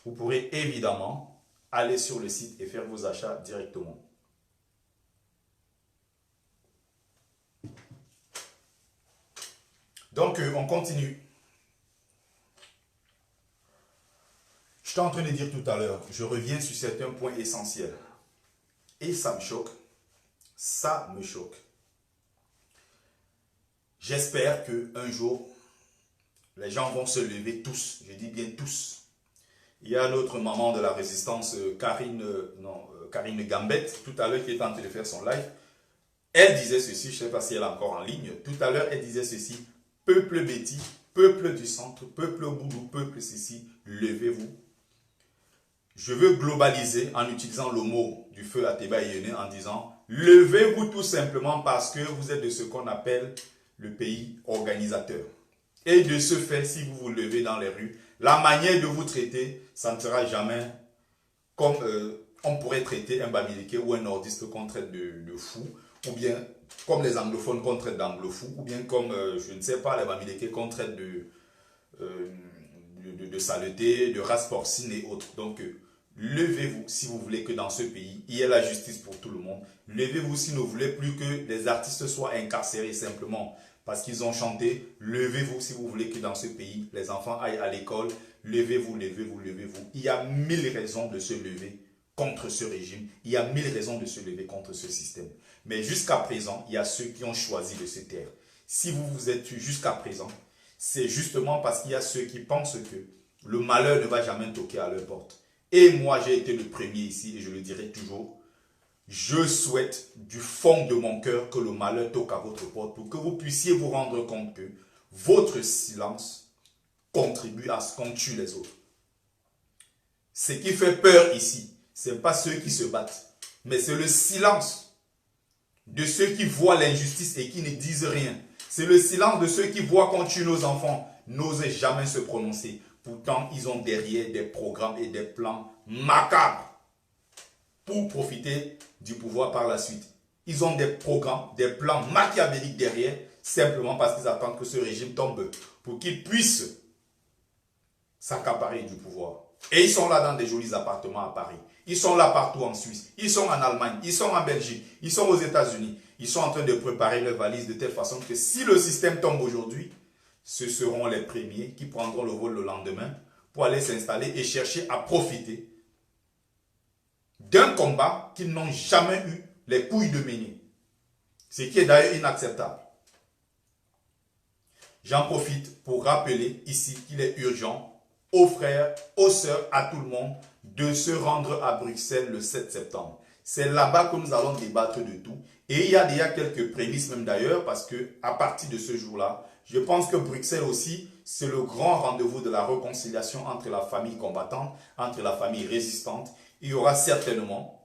Vous pourrez évidemment aller sur le site et faire vos achats directement. Donc, on continue. J'étais en train de dire tout à l'heure, je reviens sur certains points essentiels. Et ça me choque. Ça me choque. J'espère qu'un jour, les gens vont se lever tous. Je dis bien tous. Il y a notre maman de la résistance, Karine Gambette, tout à l'heure qui est en train de faire son live. Elle disait ceci, je ne sais pas si elle est encore en ligne. Tout à l'heure, elle disait ceci. Peuple Betty, peuple du centre, peuple Boudou, peuple ceci, levez-vous. Je veux globaliser en utilisant le mot du feu Ateba Yéné en disant levez-vous tout simplement parce que vous êtes de ce qu'on appelle le pays organisateur. Et de ce fait, si vous vous levez dans les rues, la manière de vous traiter, ça ne sera jamais comme on pourrait traiter un Bamileke ou un nordiste qu'on traite de fou, ou bien comme les anglophones qu'on traite d'anglofou, ou bien comme, je ne sais pas, les Bamileke qu'on traite de saleté, de race porcine et autres. Donc, levez-vous si vous voulez que dans ce pays, il y ait la justice pour tout le monde. Levez-vous si vous ne voulez plus que les artistes soient incarcérés simplement parce qu'ils ont chanté. Levez-vous si vous voulez que dans ce pays, les enfants aillent à l'école. Levez-vous, levez-vous, levez-vous. Il y a 1000 raisons de se lever contre ce régime. Il y a 1000 raisons de se lever contre ce système. Mais jusqu'à présent, il y a ceux qui ont choisi de se taire. Si vous vous êtes tués jusqu'à présent, c'est justement parce qu'il y a ceux qui pensent que le malheur ne va jamais toquer à leur porte. Et moi, j'ai été le premier ici et je le dirai toujours. je souhaite du fond de mon cœur que le malheur toque à votre porte pour que vous puissiez vous rendre compte que votre silence contribue à ce qu'on tue les autres. Ce qui fait peur ici, ce n'est pas ceux qui se battent, mais c'est le silence de ceux qui voient l'injustice et qui ne disent rien. C'est le silence de ceux qui voient qu'on tue nos enfants, n'osent jamais se prononcer. Pourtant, ils ont derrière des programmes et des plans macabres pour profiter du pouvoir par la suite. Ils ont des programmes, des plans machiavéliques derrière, simplement parce qu'ils attendent que ce régime tombe pour qu'ils puissent s'accaparer du pouvoir. Et ils sont là dans des jolis appartements à Paris. Ils sont là partout en Suisse. Ils sont en Allemagne. Ils sont en Belgique. Ils sont aux États-Unis. Ils sont en train de préparer leurs valises de telle façon que si le système tombe aujourd'hui, ce seront les premiers qui prendront le vol le lendemain pour aller s'installer et chercher à profiter d'un combat qu'ils n'ont jamais eu les couilles de mener. Ce qui est d'ailleurs inacceptable. J'en profite pour rappeler ici qu'il est urgent aux frères, aux sœurs, à tout le monde de se rendre à Bruxelles le 7 septembre. C'est là-bas que nous allons débattre de tout. Et il y a déjà quelques prémices même d'ailleurs parce que à partir de ce jour-là, je pense que Bruxelles aussi, c'est le grand rendez-vous de la réconciliation entre la famille combattante, entre la famille résistante. Il y aura certainement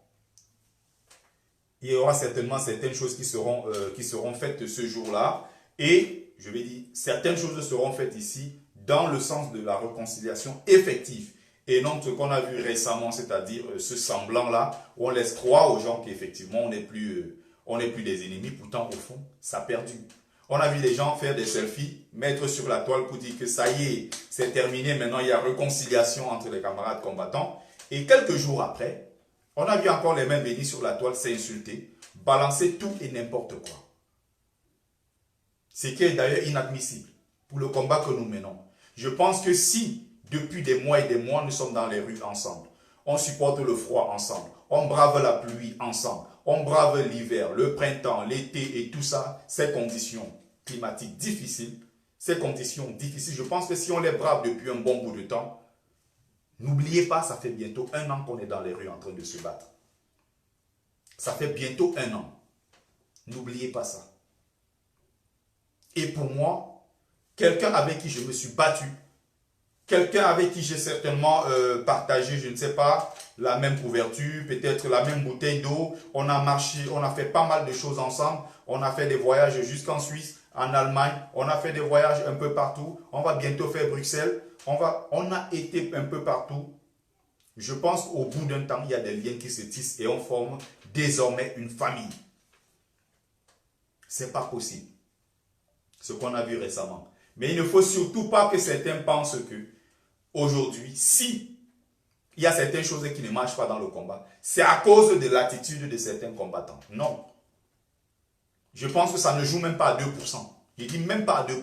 certaines choses qui seront faites ce jour-là. Et je vais dire, certaines choses seront faites ici dans le sens de la réconciliation effective. Et non ce qu'on a vu récemment, c'est-à-dire ce semblant-là, où on laisse croire aux gens qu'effectivement on n'est plus des ennemis, pourtant au fond, ça a perdu. On a vu les gens faire des selfies, mettre sur la toile pour dire que ça y est, c'est terminé, maintenant il y a réconciliation entre les camarades combattants. Et quelques jours après, on a vu encore les mêmes venir sur la toile s'insulter, balancer tout et n'importe quoi. Ce qui est d'ailleurs inadmissible pour le combat que nous menons. Je pense que si, depuis des mois et des mois, nous sommes dans les rues ensemble, on supporte le froid ensemble, on brave la pluie ensemble, on brave l'hiver, le printemps, l'été et tout ça, ces conditions climatiques difficiles, je pense que si on les brave depuis un bon bout de temps, n'oubliez pas, ça fait bientôt 1 an qu'on est dans les rues en train de se battre. Ça fait bientôt 1 an. N'oubliez pas ça. Et pour moi, quelqu'un avec qui je me suis battu, quelqu'un avec qui j'ai certainement partagé, je ne sais pas, la même couverture, peut-être la même bouteille d'eau, on a marché, on a fait pas mal de choses ensemble, on a fait des voyages jusqu'en Suisse, en Allemagne, on a fait des voyages un peu partout, on va bientôt faire Bruxelles, on a été un peu partout. Je pense qu'au bout d'un temps, il y a des liens qui se tissent et on forme désormais une famille. Ce n'est pas possible. Ce qu'on a vu récemment. Mais il ne faut surtout pas que certains pensent que aujourd'hui, si il y a certaines choses qui ne marchent pas dans le combat, c'est à cause de l'attitude de certains combattants. Non. Je pense que ça ne joue même pas à 2%. Je dis même pas à 2%.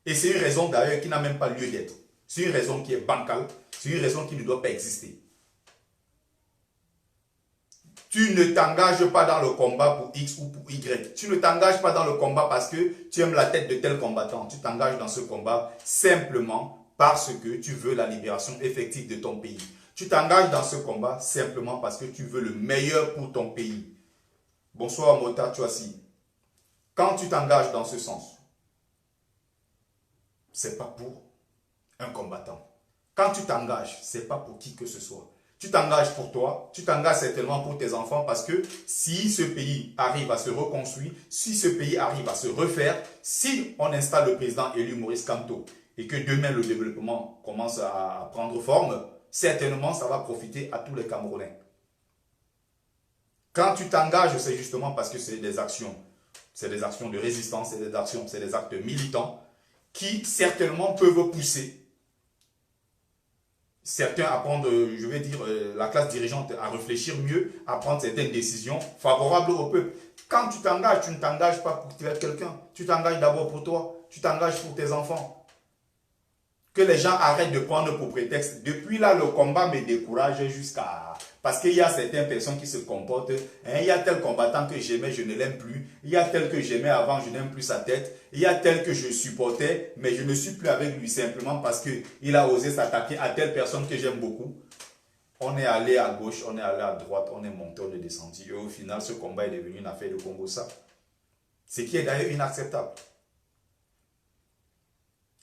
Et c'est une raison d'ailleurs qui n'a même pas lieu d'être. C'est une raison qui est bancale. C'est une raison qui ne doit pas exister. Tu ne t'engages pas dans le combat pour X ou pour Y. Tu ne t'engages pas dans le combat parce que tu aimes la tête de tel combattant. Tu t'engages dans ce combat simplement parce que tu veux la libération effective de ton pays. Tu t'engages dans ce combat simplement parce que tu veux le meilleur pour ton pays. Bonsoir Mota Chouassi. Quand tu t'engages dans ce sens, ce n'est pas pour un combattant. Quand tu t'engages, ce n'est pas pour qui que ce soit. Tu t'engages pour toi, tu t'engages certainement pour tes enfants parce que si ce pays arrive à se reconstruire, si ce pays arrive à se refaire, si on installe le président élu Maurice Kamto et que demain le développement commence à prendre forme, certainement ça va profiter à tous les Camerounais. Quand tu t'engages, c'est justement parce que c'est des actions de résistance, c'est des actes militants qui certainement peuvent pousser certains à prendre, je vais dire, la classe dirigeante à réfléchir mieux, à prendre certaines décisions favorables au peuple. Quand tu t'engages, tu ne t'engages pas pour tuer quelqu'un. Tu t'engages d'abord pour toi. Tu t'engages pour tes enfants. Que les gens arrêtent de prendre pour prétexte. Depuis là, le combat me décourage jusqu'à... Parce qu'il y a certaines personnes qui se comportent. Hein, il y a tel combattant que j'aimais, je ne l'aime plus. Il y a tel que j'aimais avant, je n'aime plus sa tête. Il y a tel que je supportais, mais je ne suis plus avec lui simplement parce qu'il a osé s'attaquer à telle personne que j'aime beaucoup. On est allé à gauche, on est allé à droite, on est monté, on est descendu. Et au final, ce combat est devenu une affaire de Congo-Ça. Ce qui est d'ailleurs inacceptable.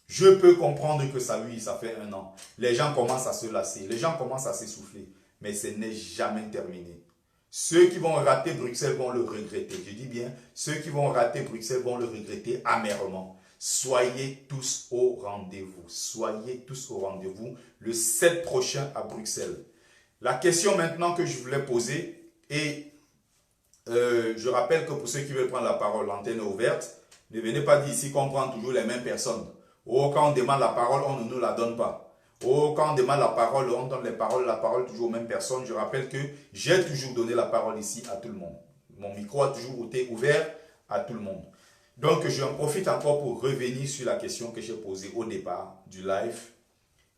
Je peux comprendre que ça, oui, ça fait 1 an. Les gens commencent à se lasser, les gens commencent à s'essouffler. Mais ce n'est jamais terminé. Ceux qui vont rater Bruxelles vont le regretter. Je dis bien, ceux qui vont rater Bruxelles vont le regretter amèrement. Soyez tous au rendez-vous. Soyez tous au rendez-vous le 7 prochain à Bruxelles. La question maintenant que je voulais poser, et je rappelle que pour ceux qui veulent prendre la parole, l'antenne est ouverte. Ne venez pas dire ici qu'on prend toujours les mêmes personnes. Oh, quand on demande la parole, on ne nous la donne pas. Oh, quand on demande la parole, on donne la parole toujours aux mêmes personnes. Je rappelle que j'ai toujours donné la parole ici à tout le monde. Mon micro a toujours été ouvert à tout le monde. Donc, j'en profite encore pour revenir sur la question que j'ai posée au départ du live.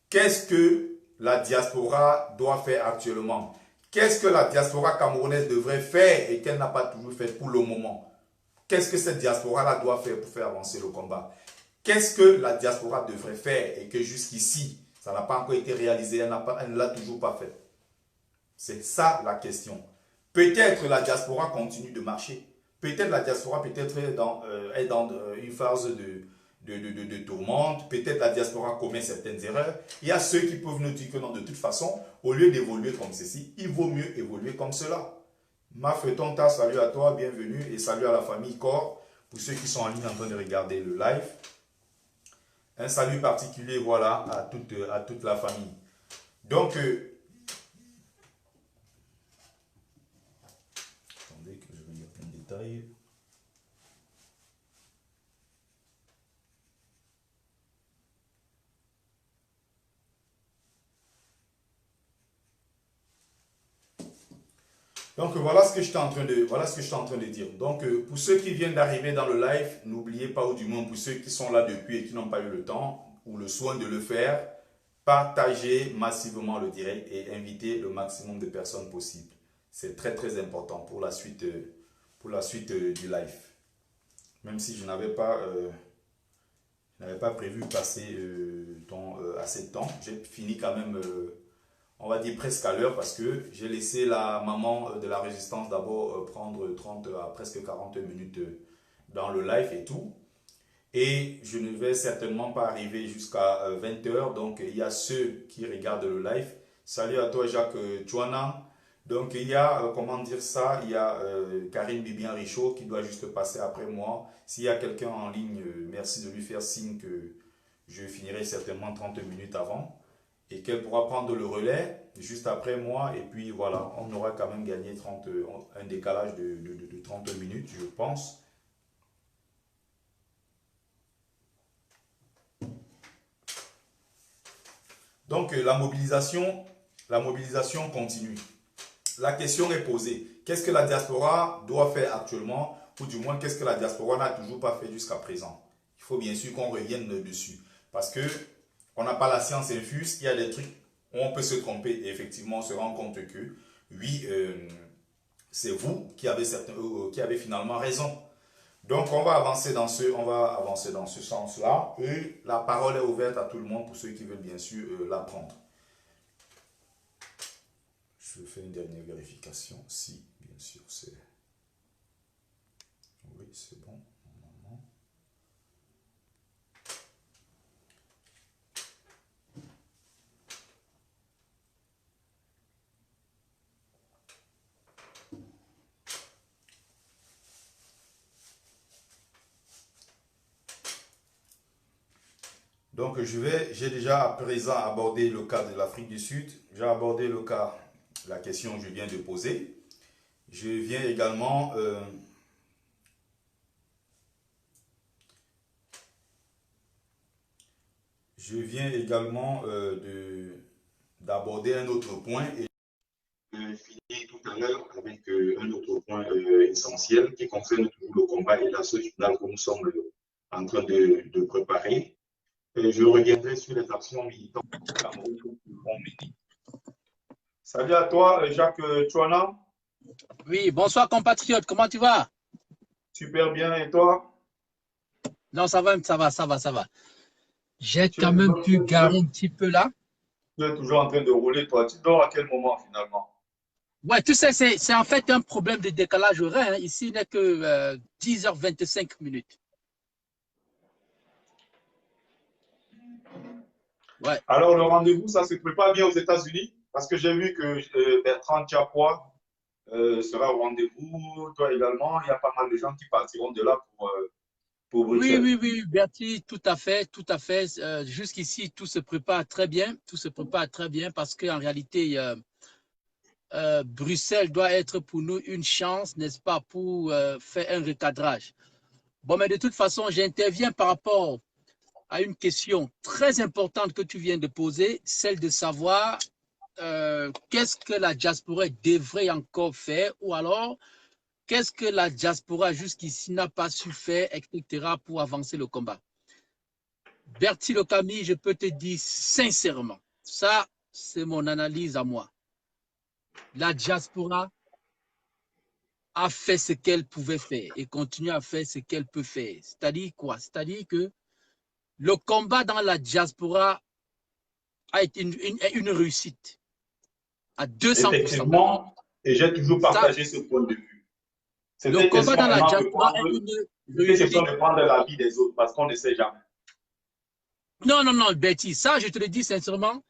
Qu'est-ce que la diaspora doit faire actuellement? Qu'est-ce que la diaspora camerounaise devrait faire et qu'elle n'a pas toujours fait pour le moment? Qu'est-ce que cette diaspora-là doit faire pour faire avancer le combat? Qu'est-ce que la diaspora devrait faire et que jusqu'ici, ça n'a pas encore été réalisé, elle ne l'a toujours pas fait? C'est ça la question. Peut-être la diaspora continue de marcher. Peut-être la diaspora est dans une phase de tourmente. Peut-être la diaspora commet certaines erreurs. Il y a ceux qui peuvent nous dire que non, de toute façon, au lieu d'évoluer comme ceci, il vaut mieux évoluer comme cela. Mafetonta, salut à toi, bienvenue et salut à la famille Cor. Pour ceux qui sont en ligne en train de regarder le live. Un salut particulier, voilà, à toute la famille. Donc, attendez que je vais lire un détail. Donc voilà ce que je suis en train de dire. Donc pour ceux qui viennent d'arriver dans le live, n'oubliez pas, ou du moins pour ceux qui sont là depuis et qui n'ont pas eu le temps ou le soin de le faire, partagez massivement le direct et invitez le maximum de personnes possible. C'est très très important pour la suite du live. Même si je n'avais pas prévu passer assez de temps, j'ai fini quand même on va dire presque à l'heure parce que j'ai laissé la maman de la résistance d'abord prendre 30 à presque 40 minutes dans le live et tout. Et je ne vais certainement pas arriver jusqu'à 20 h. Donc il y a ceux qui regardent le live. Salut à toi Jacques Chouana. Donc il y a, comment dire ça, il y a Karine Bibien Richaud qui doit juste passer après moi. S'il y a quelqu'un en ligne, merci de lui faire signe que je finirai certainement 30 minutes avant. Et qu'elle pourra prendre le relais juste après moi. Et puis voilà, on aura quand même gagné un décalage de 30 minutes, je pense. Donc la mobilisation continue. La question est posée. Qu'est-ce que la diaspora doit faire actuellement? Ou du moins, qu'est-ce que la diaspora n'a toujours pas fait jusqu'à présent? Il faut bien sûr qu'on revienne dessus. Parce que on n'a pas la science infuse, il y a des trucs où on peut se tromper et effectivement on se rend compte que oui, c'est vous qui avez finalement raison. Donc on va avancer dans ce sens-là et la parole est ouverte à tout le monde pour ceux qui veulent bien sûr la prendre. Je fais une dernière vérification si bien sûr c'est... Oui, c'est bon. Donc j'ai déjà à présent abordé le cas de l'Afrique du Sud. J'ai abordé la question que je viens de poser. Je viens également d'aborder un autre point et de finir tout à l'heure avec un autre point essentiel qui concerne toujours le combat et l'assaut final que nous sommes en train de préparer. Et je reviendrai sur les actions militantes du Cameroun que nous pouvons mener. Salut à toi, Jacques Chouana. Oui, bonsoir compatriote, comment tu vas? Super bien, et toi? Non, ça va. J'ai quand même pu garer un petit peu là. Tu es toujours en train de rouler, toi. Tu dors à quel moment finalement? Ouais, tu sais, c'est en fait un problème de décalage horaire, hein. Ici, il n'est que 10h25 minutes. Ouais. Alors, le rendez-vous, ça se prépare bien aux États-Unis? Parce que j'ai vu que Bertrand Tiapois sera au rendez-vous, toi également. Il y a pas mal de gens qui partiront de là pour Oui, Bruxelles. oui, oui, Bertie, tout à fait, tout à fait. Jusqu'ici, tout se prépare très bien, tout se prépare très bien parce qu'en réalité, Bruxelles doit être pour nous une chance, n'est-ce pas, pour faire un recadrage. Bon, mais de toute façon, j'interviens par rapport à une question très importante que tu viens de poser, celle de savoir qu'est-ce que la diaspora devrait encore faire ou alors qu'est-ce que la diaspora jusqu'ici n'a pas su faire, etc., pour avancer le combat. Bertie Locami, je peux te dire sincèrement, ça, c'est mon analyse à moi. La diaspora a fait ce qu'elle pouvait faire et continue à faire ce qu'elle peut faire. C'est-à-dire quoi? C'est-à-dire que le combat dans la diaspora a été une réussite à 200%. Effectivement, et j'ai toujours Ça, partagé ce point de vue. le C'était combat question dans la maintenant diaspora est une c'était question réussite. de prendre la vie des autres parce qu'on ne sait jamais. Non, non, non, Betty, ça, je te le dis sincèrement.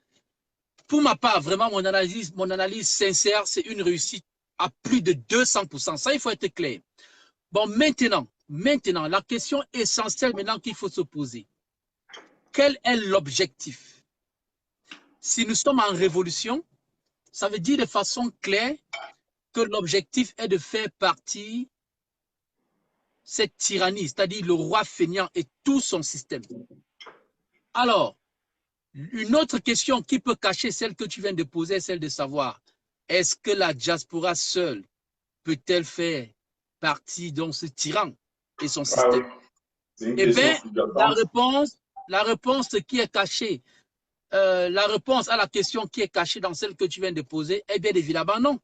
Pour ma part, vraiment, mon analyse sincère, c'est une réussite à plus de 200%. Ça, il faut être clair. Bon, maintenant, la question essentielle maintenant qu'il faut se poser. Quel est l'objectif? Si nous sommes en révolution, ça veut dire de façon claire que l'objectif est de faire partie cette tyrannie, c'est-à-dire le roi feignant et tout son système. Alors, une autre question qui peut cacher celle que tu viens de poser, celle de savoir, est-ce que la diaspora seule peut-elle faire partie de ce tyran et son Ah oui, système? c'est une Eh question bien, sous-jacente. la réponse qui est cachée, la réponse à la question qui est cachée dans celle que tu viens de poser est bien évidemment non.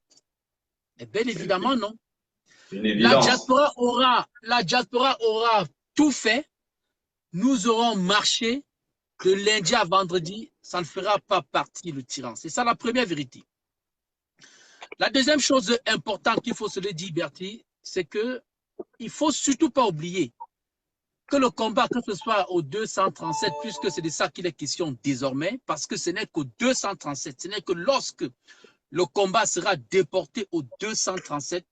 Eh bien évidemment non. C'est une évidence. La diaspora aura tout fait. Nous aurons marché de lundi à vendredi. Ça ne fera pas partie le tyran. C'est ça la première vérité. La deuxième chose importante qu'il faut se le dire, Bertie, c'est que il ne faut surtout pas oublier que le combat, que ce soit au 237, puisque c'est de ça qu'il est question désormais, parce que ce n'est qu'au 237, ce n'est que lorsque le combat sera déporté au 237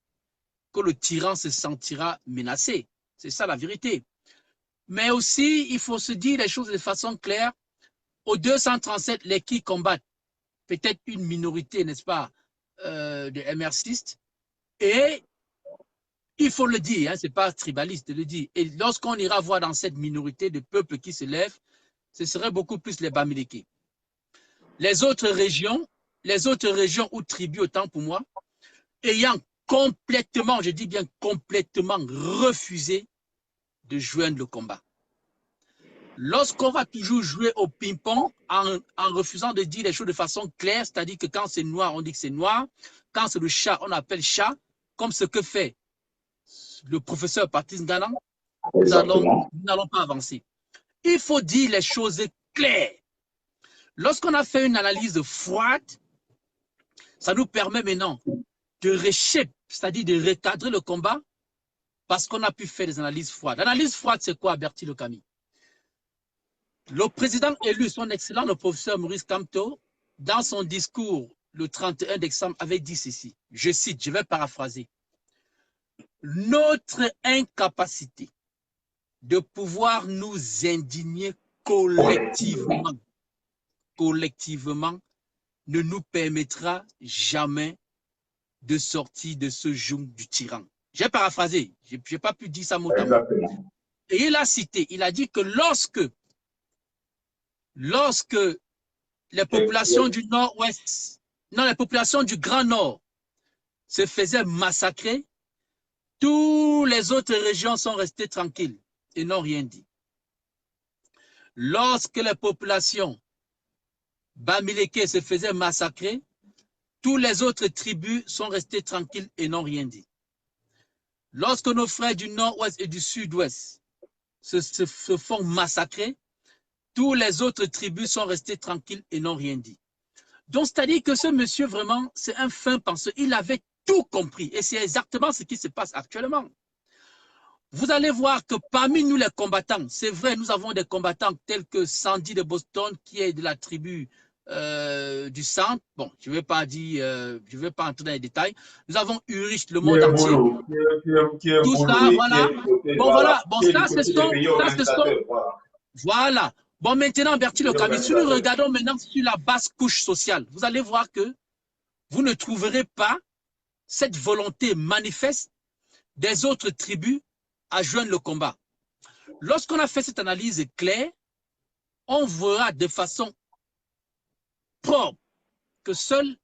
que le tyran se sentira menacé. C'est ça la vérité. Mais aussi, il faut se dire les choses de façon claire. Au 237, les qui combattent, peut-être une minorité, n'est-ce pas, de MRCistes, et il faut le dire, hein, ce n'est pas tribaliste de le dire. Et lorsqu'on ira voir dans cette minorité de peuples qui se lèvent, ce serait beaucoup plus les Bamileke. Les autres régions ou tribus, autant pour moi, ayant complètement, je dis bien complètement refusé de joindre le combat. Lorsqu'on va toujours jouer au ping-pong en refusant de dire les choses de façon claire, c'est-à-dire que quand c'est noir, on dit que c'est noir, quand c'est le chat, on appelle chat, comme ce que fait le professeur Patrice Ngana, nous n'allons pas avancer. Il faut dire les choses claires. Lorsqu'on a fait une analyse froide, ça nous permet maintenant de reshape, c'est-à-dire de recadrer le combat, parce qu'on a pu faire des analyses froides. L'analyse froide, c'est quoi, Bertie Locami? Le président élu, son excellent, le professeur Maurice Kamto, dans son discours le 31 décembre, avait dit ceci. Je cite, je vais paraphraser. Notre incapacité de pouvoir nous indigner collectivement ne nous permettra jamais de sortir de ce joug du tyran. J'ai paraphrasé, je n'ai pas pu dire ça mot à mot. Et il a cité, il a dit que lorsque les populations du Nord-Ouest, non, les populations du Grand Nord se faisaient massacrer, toutes les autres régions sont restées tranquilles et n'ont rien dit. Lorsque les populations Bamileke se faisaient massacrer, toutes les autres tribus sont restées tranquilles et n'ont rien dit. Lorsque nos frères du Nord-Ouest et du Sud-Ouest se font massacrer, toutes les autres tribus sont restées tranquilles et n'ont rien dit. Donc, c'est-à-dire que ce monsieur, vraiment, c'est un fin penseur. Il avait tout compris. Et c'est exactement ce qui se passe actuellement. Vous allez voir que parmi nous, les combattants, c'est vrai, nous avons des combattants tels que Sandy de Boston, qui est de la tribu du centre. Bon, je ne vais pas dire, je ne vais pas entrer dans les détails. Nous avons Urich, le Qui monde est entier. Boulou, qui est Tout Boulou ça, et qui voilà. est du côté, Bon, voilà, voilà. Bon, qui est du ça, côté des pays ce sont, organisateurs. Voilà. voilà. Bon, maintenant, Bertie Pays Locami, si nous organisateurs. regardons maintenant sur la basse couche sociale, vous allez voir que vous ne trouverez pas cette volonté manifeste des autres tribus à joindre le combat. Lorsqu'on a fait cette analyse claire, on verra de façon propre que seule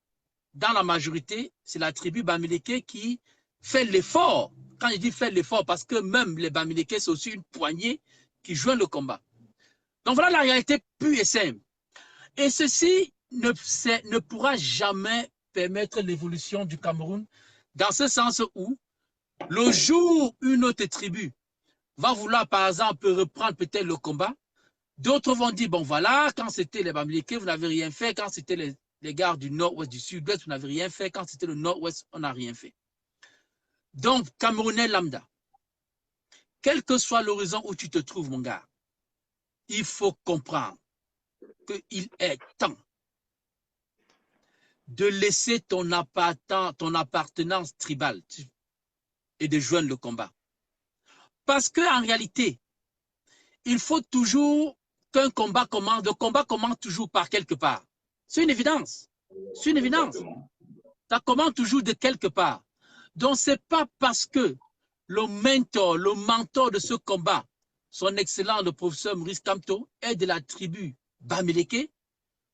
dans la majorité, c'est la tribu Bamileke qui fait l'effort. Quand je dis fait l'effort, parce que même les Bamileke, c'est aussi une poignée qui joint le combat. Donc voilà la réalité pure et simple. Et ceci ne pourra jamais permettre l'évolution du Cameroun dans ce sens où le jour où une autre tribu va vouloir, par exemple, reprendre peut-être le combat, d'autres vont dire, bon voilà, quand c'était les Bamileke, vous n'avez rien fait, quand c'était les gars du nord-ouest, du sud-ouest, vous n'avez rien fait, quand c'était le nord-ouest, on n'a rien fait. Donc, Camerounais lambda, quel que soit l'horizon où tu te trouves, mon gars, il faut comprendre qu'il est temps de laisser ton appartenance tribale et de joindre le combat. Parce qu'en réalité, il faut toujours qu'un combat commence. Le combat commence toujours par quelque part. C'est une évidence. C'est une évidence. Exactement. Ça commence toujours de quelque part. Donc, ce n'est pas parce que le mentor de ce combat, son excellent, le professeur Maurice Kamto, est de la tribu Bamileke,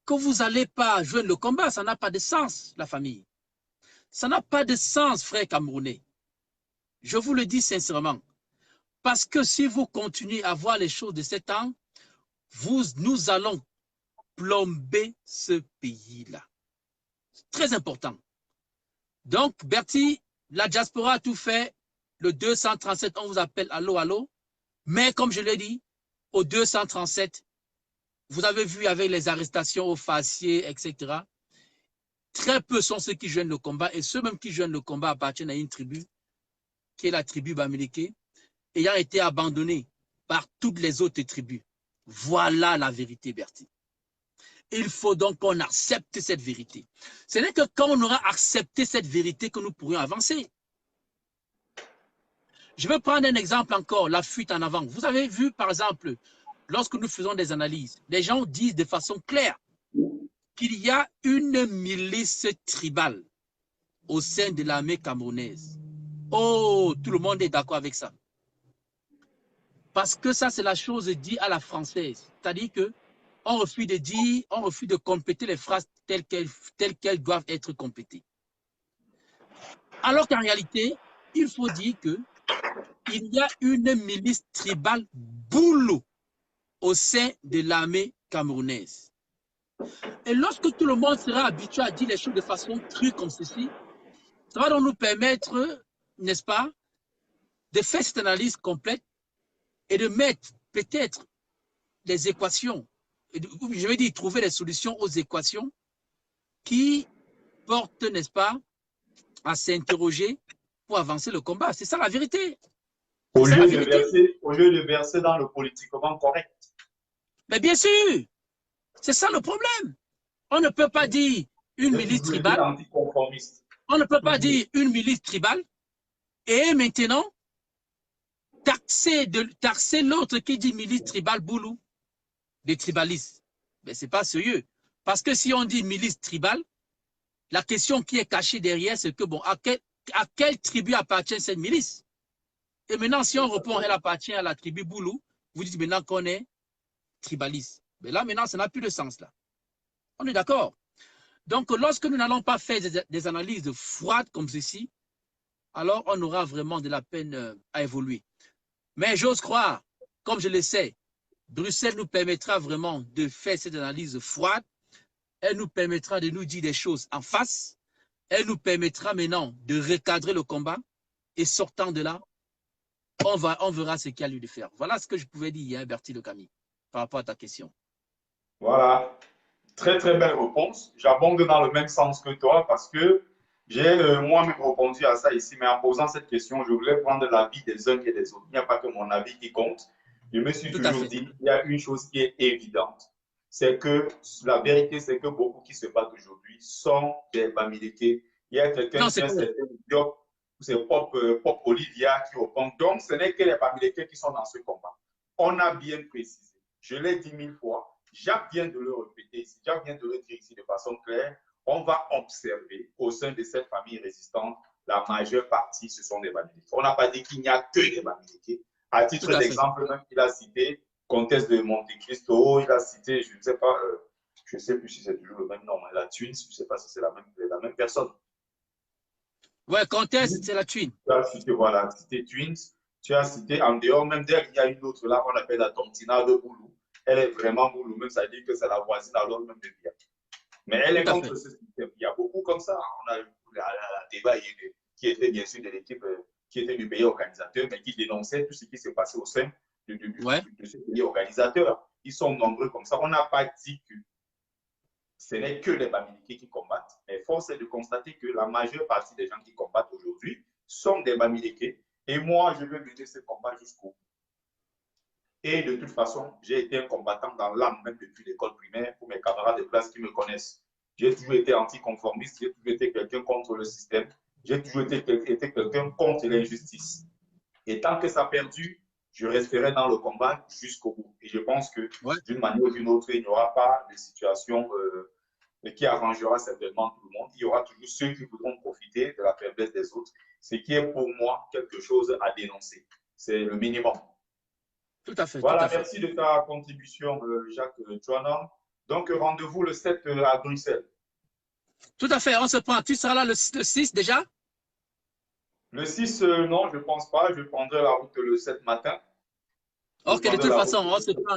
que vous n'allez pas joindre le combat. Ça n'a pas de sens, la famille. Ça n'a pas de sens, frère Camerounais. Je vous le dis sincèrement. Parce que si vous continuez à voir les choses de cet an, nous allons plomber ce pays-là. C'est très important. Donc, Bertie, la diaspora a tout fait. Le 237, on vous appelle allô, allô. Mais comme je l'ai dit, au 237, vous avez vu avec les arrestations aux faciès, etc. Très peu sont ceux qui joignent le combat. Et ceux même qui joignent le combat appartiennent à une tribu, qui est la tribu Bamileke, ayant été abandonnée par toutes les autres tribus. Voilà la vérité, Bertie. Il faut donc qu'on accepte cette vérité. Ce n'est que quand on aura accepté cette vérité que nous pourrions avancer. Je vais prendre un exemple encore, la fuite en avant. Vous avez vu, par exemple, lorsque nous faisons des analyses, les gens disent de façon claire qu'il y a une milice tribale au sein de l'armée camerounaise. Oh, tout le monde est d'accord avec ça. Parce que ça, c'est la chose dite à la française. C'est-à-dire que on refuse de dire, on refuse de compléter les phrases telles qu'elles doivent être complétées. Alors qu'en réalité, il faut dire qu'il y a une milice tribale boulot au sein de l'armée camerounaise. Et lorsque tout le monde sera habitué à dire les choses de façon crue comme ceci, ça va donc nous permettre, n'est-ce pas, de faire cette analyse complète et de mettre peut-être des équations, je vais dire trouver des solutions aux équations qui portent, n'est-ce pas, à s'interroger pour avancer le combat. C'est ça la vérité. Au lieu de verser dans le politiquement correct. Mais bien sûr, c'est ça le problème. On ne peut pas dire une milice tribale. On ne peut pas dire une milice tribale et maintenant taxer l'autre qui dit milice tribale boulou, des tribalistes. Mais ce n'est pas sérieux. Parce que si on dit milice tribale, la question qui est cachée derrière, c'est que, bon, à quelle tribu appartient cette milice? Et maintenant, si on répond, elle appartient à la tribu boulou, vous dites maintenant qu'on est tribaliste. Mais là, maintenant, ça n'a plus de sens, là. On est d'accord? Donc, lorsque nous n'allons pas faire des analyses froides comme ceci, alors on aura vraiment de la peine à évoluer. Mais j'ose croire, comme je le sais, Bruxelles nous permettra vraiment de faire cette analyse froide. Elle nous permettra de nous dire des choses en face. Elle nous permettra maintenant de recadrer le combat. Et sortant de là, on verra ce qu'il y a lieu de faire. Voilà ce que je pouvais dire, hein, Bertie Locami, par rapport à ta question. Voilà. Très, très belle réponse. J'abonde dans le même sens que toi parce que j'ai moi-même répondu à ça ici, mais en posant cette question, je voulais prendre l'avis des uns et des autres. Il n'y a pas que mon avis qui compte. Je me suis Tout à toujours fait. dit, il y a une chose qui est évidente. C'est que la vérité, c'est que beaucoup qui se battent aujourd'hui sont des Bamileke. Il y a quelqu'un Non, qui c'est a un clair. certain Diop, c'est Pop Olivia qui répond. Donc, ce n'est que les Bamileke qui sont dans ce combat. On a bien précisé. Je l'ai dit 1000 fois. Jacques vient de le répéter ici. Jacques vient de le dire ici de façon claire. On va observer au sein de cette famille résistante, la majeure partie, ce sont des Bamileke. On n'a pas dit qu'il n'y a que des Bamileke. À Tout titre à fait. d'exemple, même, il a cité Comtesse de Monte Cristo, il a cité, je ne sais pas, je ne sais plus si c'est toujours le même nom, mais la Twins, je ne sais pas si c'est la même personne. Ouais, Comtesse, c'est la Twin. Tu as cité, voilà, cité Twins, tu as cité en dehors, même d'elle, il y a une autre là qu'on appelle la Tontina de Boulou. Elle est vraiment Boulou, même ça dit que c'est la voisine alors même de Bia. Mais elle est Tout à fait. contre ce système. Il y a beaucoup comme ça. On a eu la débat qui était bien sûr de l'équipe qui était du pays organisateur, mais qui dénonçait tout ce qui s'est passé au sein Ouais. de ce pays organisateur. Ils sont nombreux comme ça. On n'a pas dit que ce n'est que les Bamileke qui combattent, mais force est de constater que la majeure partie des gens qui combattent aujourd'hui sont des Bamileke. Et moi, je veux mener ce combat jusqu'au bout. Et de toute façon, j'ai été un combattant dans l'âme, même depuis l'école primaire, pour mes camarades de classe qui me connaissent. J'ai toujours été anticonformiste, j'ai toujours été quelqu'un contre le système, j'ai toujours été quelqu'un contre l'injustice. Et tant que ça perdu, je resterai dans le combat jusqu'au bout. Et je pense que Ouais. d'une manière ou d'une autre, il n'y aura pas de situation qui arrangera certainement tout le monde. Il y aura toujours ceux qui voudront profiter de la faiblesse des autres, ce qui est pour moi quelque chose à dénoncer. C'est le minimum. Tout à fait. Tout Voilà, à fait. merci de ta contribution, Jacques Joannon. Donc, rendez-vous le 7 à Bruxelles. Tout à fait. On se prend. Tu seras là le 6 déjà? Le 6, non, je ne pense pas. Je prendrai la route le 7 matin. Ok, de toute façon, on se prend.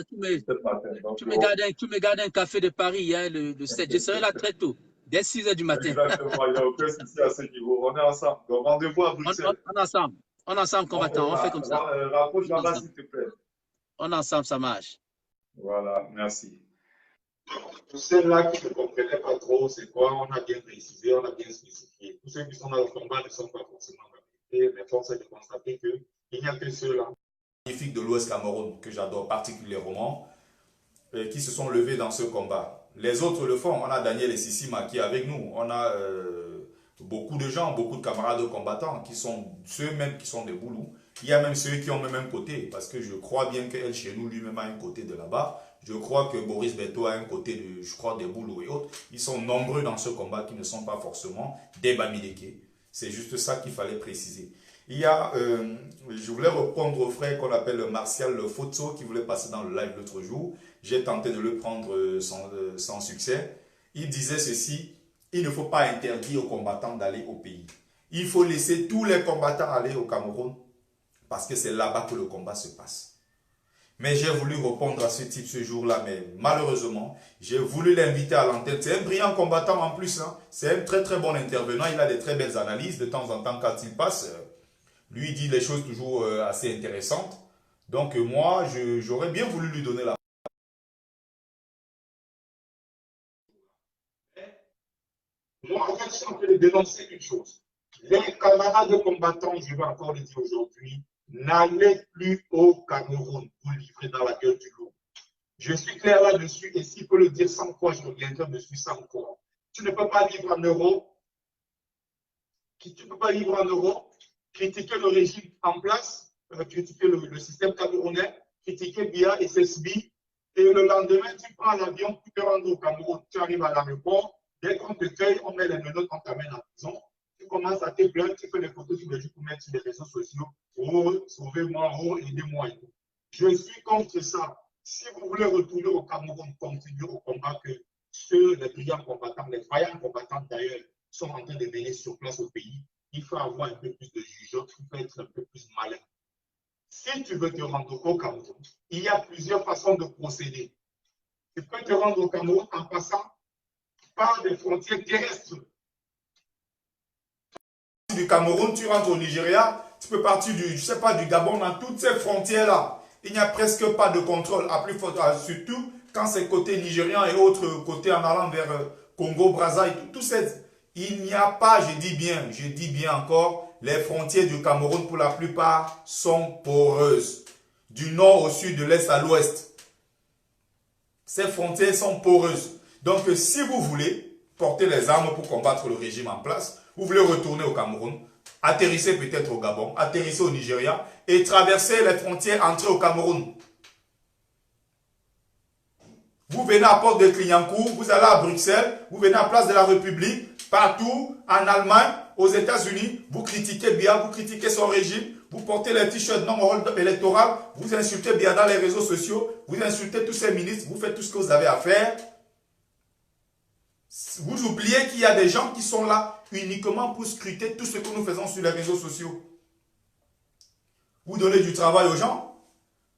Donc, Tu me gardes un café de Paris hein, le 7. Je serai là très tôt, dès 6 h du matin. exactement, il n'y a aucun souci à ce niveau. On est ensemble. Donc, rendez-vous à Bruxelles. On ensemble. On ensemble, combattant. On fait comme ça. Rapproche là-bas, s'il te plaît. On ensemble, ça marche. Voilà, merci. Tous ceux-là qui ne comprenaient pas trop c'est quoi, on a bien précisé, on a bien spécifié. Tous ceux qui sont dans le combat ne sont pas forcément vérifiés, mais force est de constater qu'il n'y a que ceux-là. De l'Ouest Cameroun, que j'adore particulièrement, qui se sont levés dans ce combat. Les autres le font. On a Daniel et Sissima qui est avec nous. On a beaucoup de gens, beaucoup de camarades combattants qui sont ceux-mêmes qui sont des Boulous. Il y a même ceux qui ont même un côté, parce que je crois bien qu'El chez nous lui-même a un côté de là-bas. Je crois que Boris Beto a un côté de, je crois, des Boulous et autres. Ils sont nombreux dans ce combat qui ne sont pas forcément des Bamileke. C'est juste ça qu'il fallait préciser. Il y a, je voulais reprendre au frère qu'on appelle Martial Fotso qui voulait passer dans le live l'autre jour. J'ai tenté de le prendre sans succès. Il disait ceci, il ne faut pas interdire aux combattants d'aller au pays. Il faut laisser tous les combattants aller au Cameroun parce que c'est là-bas que le combat se passe. Mais j'ai voulu répondre à ce type ce jour-là, mais malheureusement, j'ai voulu l'inviter à l'antenne. C'est un brillant combattant en plus, hein. C'est un très très bon intervenant, il a des très belles analyses de temps en temps quand il passe. Lui il dit les choses toujours assez intéressantes. Donc moi, j'aurais bien voulu lui donner la... Moi, en fait, je suis en train de dénoncer une chose. Les camarades combattants, je vais encore le dire aujourd'hui, n'allez plus au Cameroun pour livrer dans la gueule du loup. Je suis clair là-dessus et s'il peut le dire sans quoi, je reviendrai dessus sans quoi. Tu ne peux pas vivre en Europe, critiquer le régime en place, critiquer le système camerounais, critiquer BIA et SSB, et le lendemain, tu prends l'avion pour te rendre au Cameroun, tu arrives à l'aéroport, dès qu'on te cueille, on met les menottes, on t'amène en prison. Tu commences à te plaindre, tu fais des photos sur les jours pour mettre sur les réseaux sociaux. Oh, sauvez-moi, oh, aidez-moi et tout. Je suis contre ça. Si vous voulez retourner au Cameroun, continuer au combat que les brillants combattants, les vaillants combattants d'ailleurs, sont en train de mener sur place au pays, il faut avoir un peu plus de jugeote, il faut être un peu plus malin. Si tu veux te rendre au Cameroun, il y a plusieurs façons de procéder. Tu peux te rendre au Cameroun en passant par des frontières terrestres. Du Cameroun, tu rentres au Nigeria, tu peux partir du, je sais pas, du Gabon, dans toutes ces frontières-là. Il n'y a presque pas de contrôle, surtout quand c'est côté nigérian et autres, côté en allant vers Congo, Brazza et tout ça, il n'y a pas, je dis bien encore, les frontières du Cameroun pour la plupart sont poreuses. Du nord au sud, de l'est à l'ouest. Ces frontières sont poreuses. Donc si vous voulez porter les armes pour combattre le régime en place, vous voulez retourner au Cameroun, atterrissez peut-être au Gabon, atterrissez au Nigeria et traversez les frontières, entrez au Cameroun. Vous venez à Porte de Clignancourt, vous allez à Bruxelles, vous venez à Place de la République, partout, en Allemagne, aux États-Unis, vous critiquez Biya, vous critiquez son régime, vous portez les t-shirts non électoral, vous insultez Biya dans les réseaux sociaux, vous insultez tous ces ministres, vous faites tout ce que vous avez à faire. Vous oubliez qu'il y a des gens qui sont là uniquement pour scruter tout ce que nous faisons sur les réseaux sociaux. Vous donnez du travail aux gens.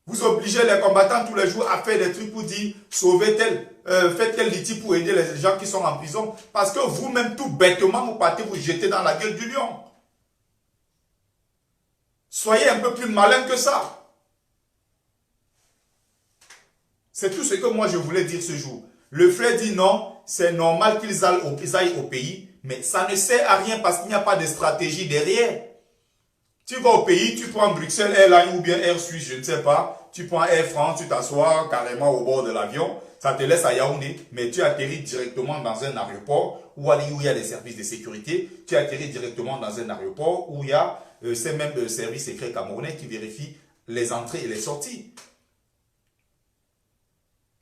Vous obligez les combattants tous les jours à faire des trucs pour dire sauvez tel, faites tel litige pour aider les gens qui sont en prison. Parce que vous-même, tout bêtement, vous partez vous jeter dans la gueule du lion. Soyez un peu plus malin que ça. C'est tout ce que moi je voulais dire ce jour. Le frère dit non, c'est normal qu'ils aillent au pays, mais ça ne sert à rien parce qu'il n'y a pas de stratégie derrière. Tu vas au pays, tu prends Bruxelles Airlines ou bien Air Suisse, je ne sais pas. Tu prends Air France, tu t'assois carrément au bord de l'avion. Ça te laisse à Yaoundé, mais tu atterris directement dans un aéroport où il y a des services de sécurité. Tu atterris directement dans un aéroport où il y a ces mêmes services secrets camerounais qui vérifient les entrées et les sorties.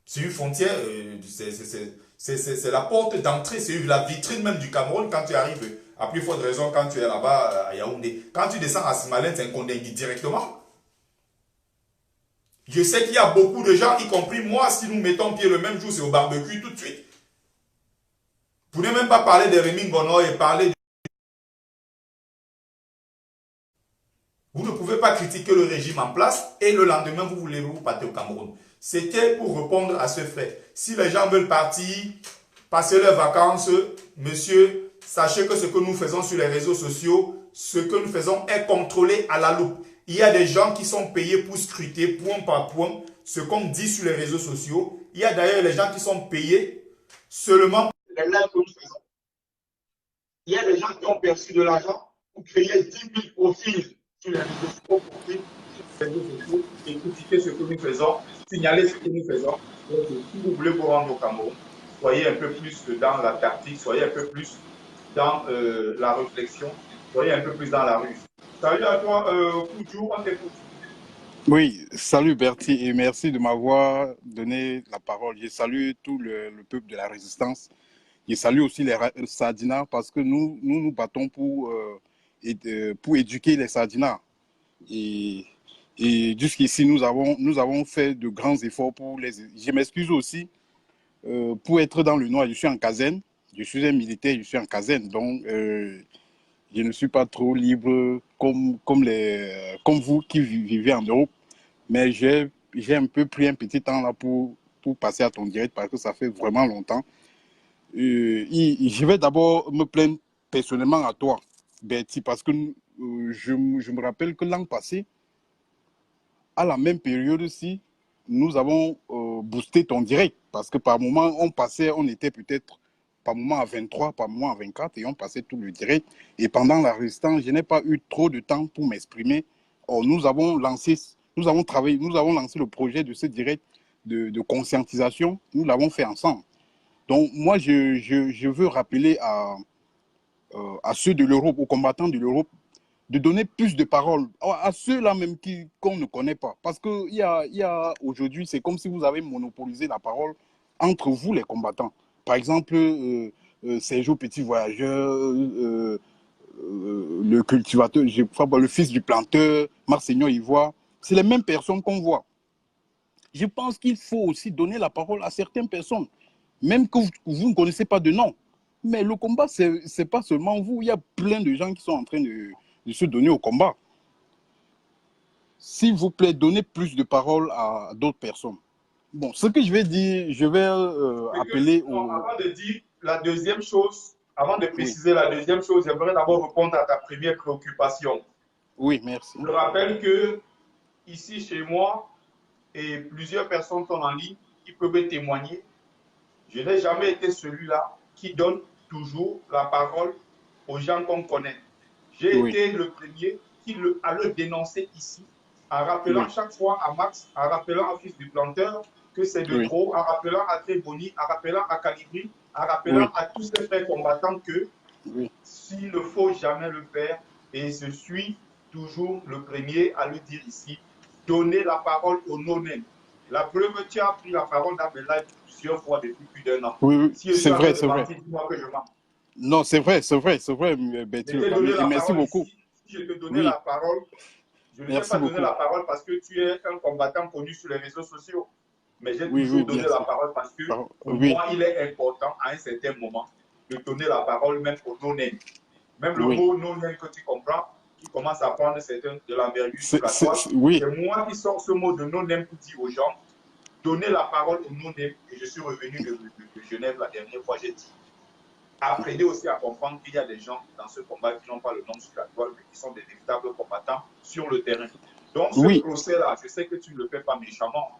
C'est une frontière, c'est la porte d'entrée, c'est la vitrine même du Cameroun quand tu arrives. À plus forte raison quand tu es là-bas à Yaoundé. Quand tu descends à Simalène, c'est un Kondengui directement. Je sais qu'il y a beaucoup de gens, y compris moi, si nous mettons pied le même jour, c'est au barbecue tout de suite. Vous n'avez même pas parlé de Rémi Ngono et parler de... Vous ne pouvez pas critiquer le régime en place et le lendemain, vous voulez vous partir au Cameroun. C'était pour répondre à ce fait. Si les gens veulent partir, passer leurs vacances, monsieur... Sachez que ce que nous faisons sur les réseaux sociaux, ce que nous faisons est contrôlé à la loupe. Il y a des gens qui sont payés pour scruter point par point ce qu'on dit sur les réseaux sociaux. Il y a d'ailleurs les gens qui sont payés seulement pour les lives que nous faisons. Il y a des gens qui ont perçu de l'argent pour créer 10 000 profils sur les réseaux sociaux et critiquer ce que nous faisons, signaler ce que nous faisons. Donc, si vous voulez vous rendre au Cameroun, soyez un peu plus dans la tactique, soyez un peu plus dans la réflexion, soyez un peu plus dans la rue. Salut à toi, Koudjou, on t'écoute. Oui, salut Bertie et merci de m'avoir donné la parole. Je salue tout le peuple de la résistance. Je salue aussi les Sardinats parce que nous battons pour éduquer les Sardinats. Et jusqu'ici, nous avons fait de grands efforts pour les... Je m'excuse aussi pour être dans le noir. Je suis en caserne. Je suis un militaire, je suis en caserne, donc je ne suis pas trop libre comme vous qui vivez en Europe. Mais j'ai un peu pris un petit temps là pour passer à ton direct parce que ça fait vraiment longtemps. Je vais d'abord me plaindre personnellement à toi, Bertie, parce que je me rappelle que l'an passé, à la même période-ci, nous avons boosté ton direct parce que par moment, on était peut-être par moment à 23, par moment à 24 et on passait tout le direct. Et pendant la résistance, je n'ai pas eu trop de temps pour m'exprimer. Or, nous avons lancé le projet de ce direct de conscientisation. Nous l'avons fait ensemble. Donc, moi, je veux rappeler à ceux de l'Europe, aux combattants de l'Europe, de donner plus de parole à ceux-là même qu'on ne connaît pas. Parce qu'il y a aujourd'hui, c'est comme si vous avez monopolisé la parole entre vous, les combattants. Par exemple, Sergio Petit Voyageur, le cultivateur, le fils du planteur, Marseignon Ivoire, c'est les mêmes personnes qu'on voit. Je pense qu'il faut aussi donner la parole à certaines personnes, même que vous ne connaissez pas de nom. Mais le combat, ce n'est pas seulement vous. Il y a plein de gens qui sont en train de se donner au combat. S'il vous plaît, donnez plus de parole à d'autres personnes. Bon, ce que je vais dire, je vais appeler au... Avant de dire la deuxième chose, avant de préciser la deuxième chose, j'aimerais d'abord répondre à ta première préoccupation. Oui, merci. Je rappelle que ici, chez moi, et plusieurs personnes sont en ligne, qui peuvent témoigner. Je n'ai jamais été celui-là qui donne toujours la parole aux gens qu'on connaît. J'ai été le premier à le dénoncer ici, en rappelant chaque fois à Max, en rappelant à Fils du Planteur que c'est de trop, en rappelant à Tréboni, en rappelant à Calibri, en rappelant à tous ces frères combattants que s'il ne faut jamais le faire, et je suis toujours le premier à le dire ici, donner la parole aux non-nèmes. La preuve, tu as pris la parole dans mes lives plusieurs fois depuis plus d'un an. Si c'est vrai, c'est vrai. Dis-moi que je mens. Non, c'est vrai, Bertie Le Camus. Et merci beaucoup. Si je te donnais la parole, je ne t'ai pas donné la parole parce que tu es un combattant connu sur les réseaux sociaux. Mais j'ai toujours donné la parole parce que pour moi, il est important à un certain moment de donner la parole même aux non-nèmes. Même le mot non-nème que tu comprends, qui commence à prendre de l'envergure sur la toile. C'est moi qui sors ce mot de non-nème pour dire aux gens, donner la parole aux non-nèmes. Et je suis revenu de Genève la dernière fois, j'ai dit. Apprenez aussi à comprendre qu'il y a des gens dans ce combat qui n'ont pas le nom sur la toile, mais qui sont des véritables combattants sur le terrain. Donc, ce procès-là, je sais que tu ne le fais pas méchamment.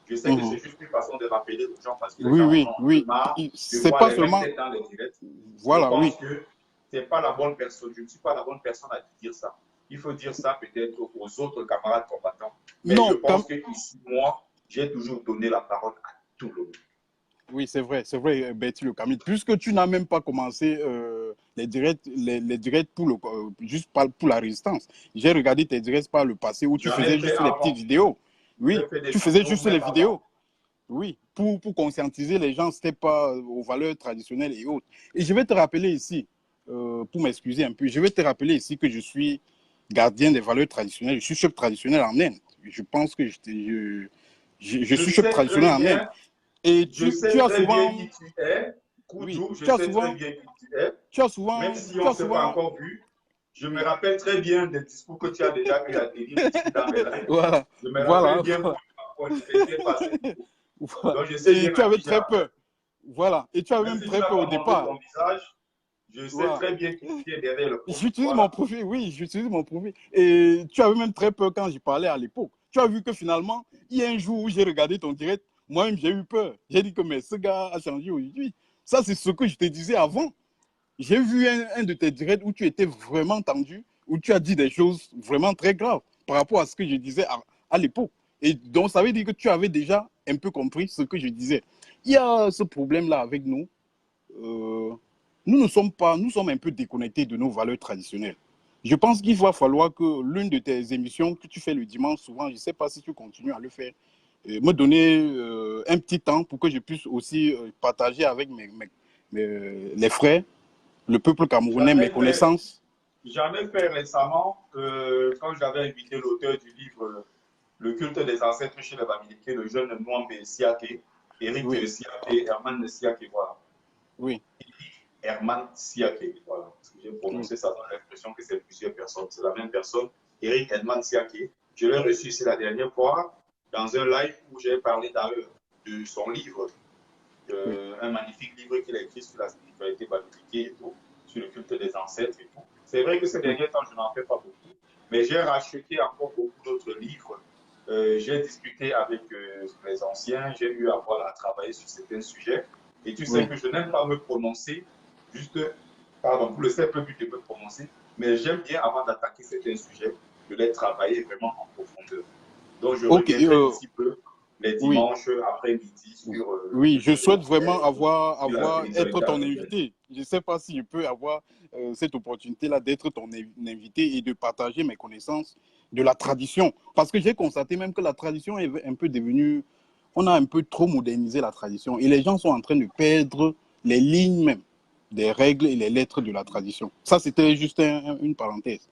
Je sais que c'est juste une façon de rappeler aux gens parce que les gens ont marre de voir les mêmes têtes dans les directs. Voilà, je pense que ce n'est pas la bonne personne. Je ne suis pas la bonne personne à dire ça. Il faut dire ça peut-être aux autres camarades combattants. Mais je pense que ici, moi, j'ai toujours donné la parole à tout le monde. Oui, c'est vrai, Bertie Le Camus. Puisque tu n'as même pas commencé les directs juste pour la résistance. J'ai regardé tes directs par le passé où tu faisais juste les petites vidéos. Oui, tu faisais juste les vidéos. Oui, pour conscientiser les gens, ce n'était pas aux valeurs traditionnelles et autres. Et je vais te rappeler ici, pour m'excuser un peu, je vais te rappeler ici que je suis gardien des valeurs traditionnelles. Je suis chef traditionnel en Inde. Je pense que je suis chef traditionnel en Inde. Et tu as souvent. Qui tu es. Koudou, je sais très bien qui tu es. Tu as souvent. Même si on ne s'est pas encore vu, je me rappelle très bien des discours que tu as déjà eu à tenir dans mes lives. Voilà. Je me rappelle bien pourquoi tu t'étais passé. Donc, et tu avais très peur. Voilà. Et tu avais même très peur au départ. Ton visage, je sais très bien qui tu es derrière le profil. J'utilise mon profil, oui, j'utilise mon profil. Et tu avais même très peur quand j'y parlais à l'époque. Tu as vu que finalement, il y a un jour où j'ai regardé ton direct. Moi-même, j'ai eu peur. J'ai dit que mais ce gars a changé aujourd'hui. Ça, c'est ce que je te disais avant. J'ai vu un de tes directs où tu étais vraiment tendu, où tu as dit des choses vraiment très graves par rapport à ce que je disais à l'époque. Et donc, ça veut dire que tu avais déjà un peu compris ce que je disais. Il y a ce problème-là avec nous. Nous sommes un peu déconnectés de nos valeurs traditionnelles. Je pense qu'il va falloir que l'une de tes émissions que tu fais le dimanche souvent, je ne sais pas si tu continues à le faire, me donner un petit temps pour que je puisse aussi partager avec les frères, le peuple camerounais, mes connaissances. J'en ai fait récemment quand j'avais invité l'auteur du livre Le culte des ancêtres chez les Bamileke, le jeune Nwambe Siake, Eric Siake, Herman Siake, voilà. Oui. Herman Siake, voilà. Parce que j'ai prononcé ça dans l'impression que c'est plusieurs personnes. C'est la même personne, Eric Herman Siake. Je l'ai reçu ici la dernière fois dans un live où j'ai parlé d'ailleurs de son livre, un magnifique livre qu'il a écrit sur la spiritualité bamileke et tout, sur le culte des ancêtres et tout. C'est vrai que ces derniers temps, je n'en fais pas beaucoup, mais j'ai racheté encore beaucoup d'autres livres. J'ai discuté avec les anciens, j'ai eu à travailler sur certains sujets. Et tu sais que je n'aime pas me prononcer, pour le simple but de me prononcer, mais j'aime bien, avant d'attaquer certains sujets, de les travailler vraiment en profondeur. Donc, je reviendrai un petit peu les dimanches après-midi sur... je souhaite vraiment être ton invité. Je ne sais pas si je peux avoir cette opportunité-là d'être ton invité et de partager mes connaissances de la tradition. Parce que j'ai constaté même que la tradition est un peu devenue... On a un peu trop modernisé la tradition et les gens sont en train de perdre les lignes même des règles et les lettres de la tradition. Ça, c'était juste une parenthèse.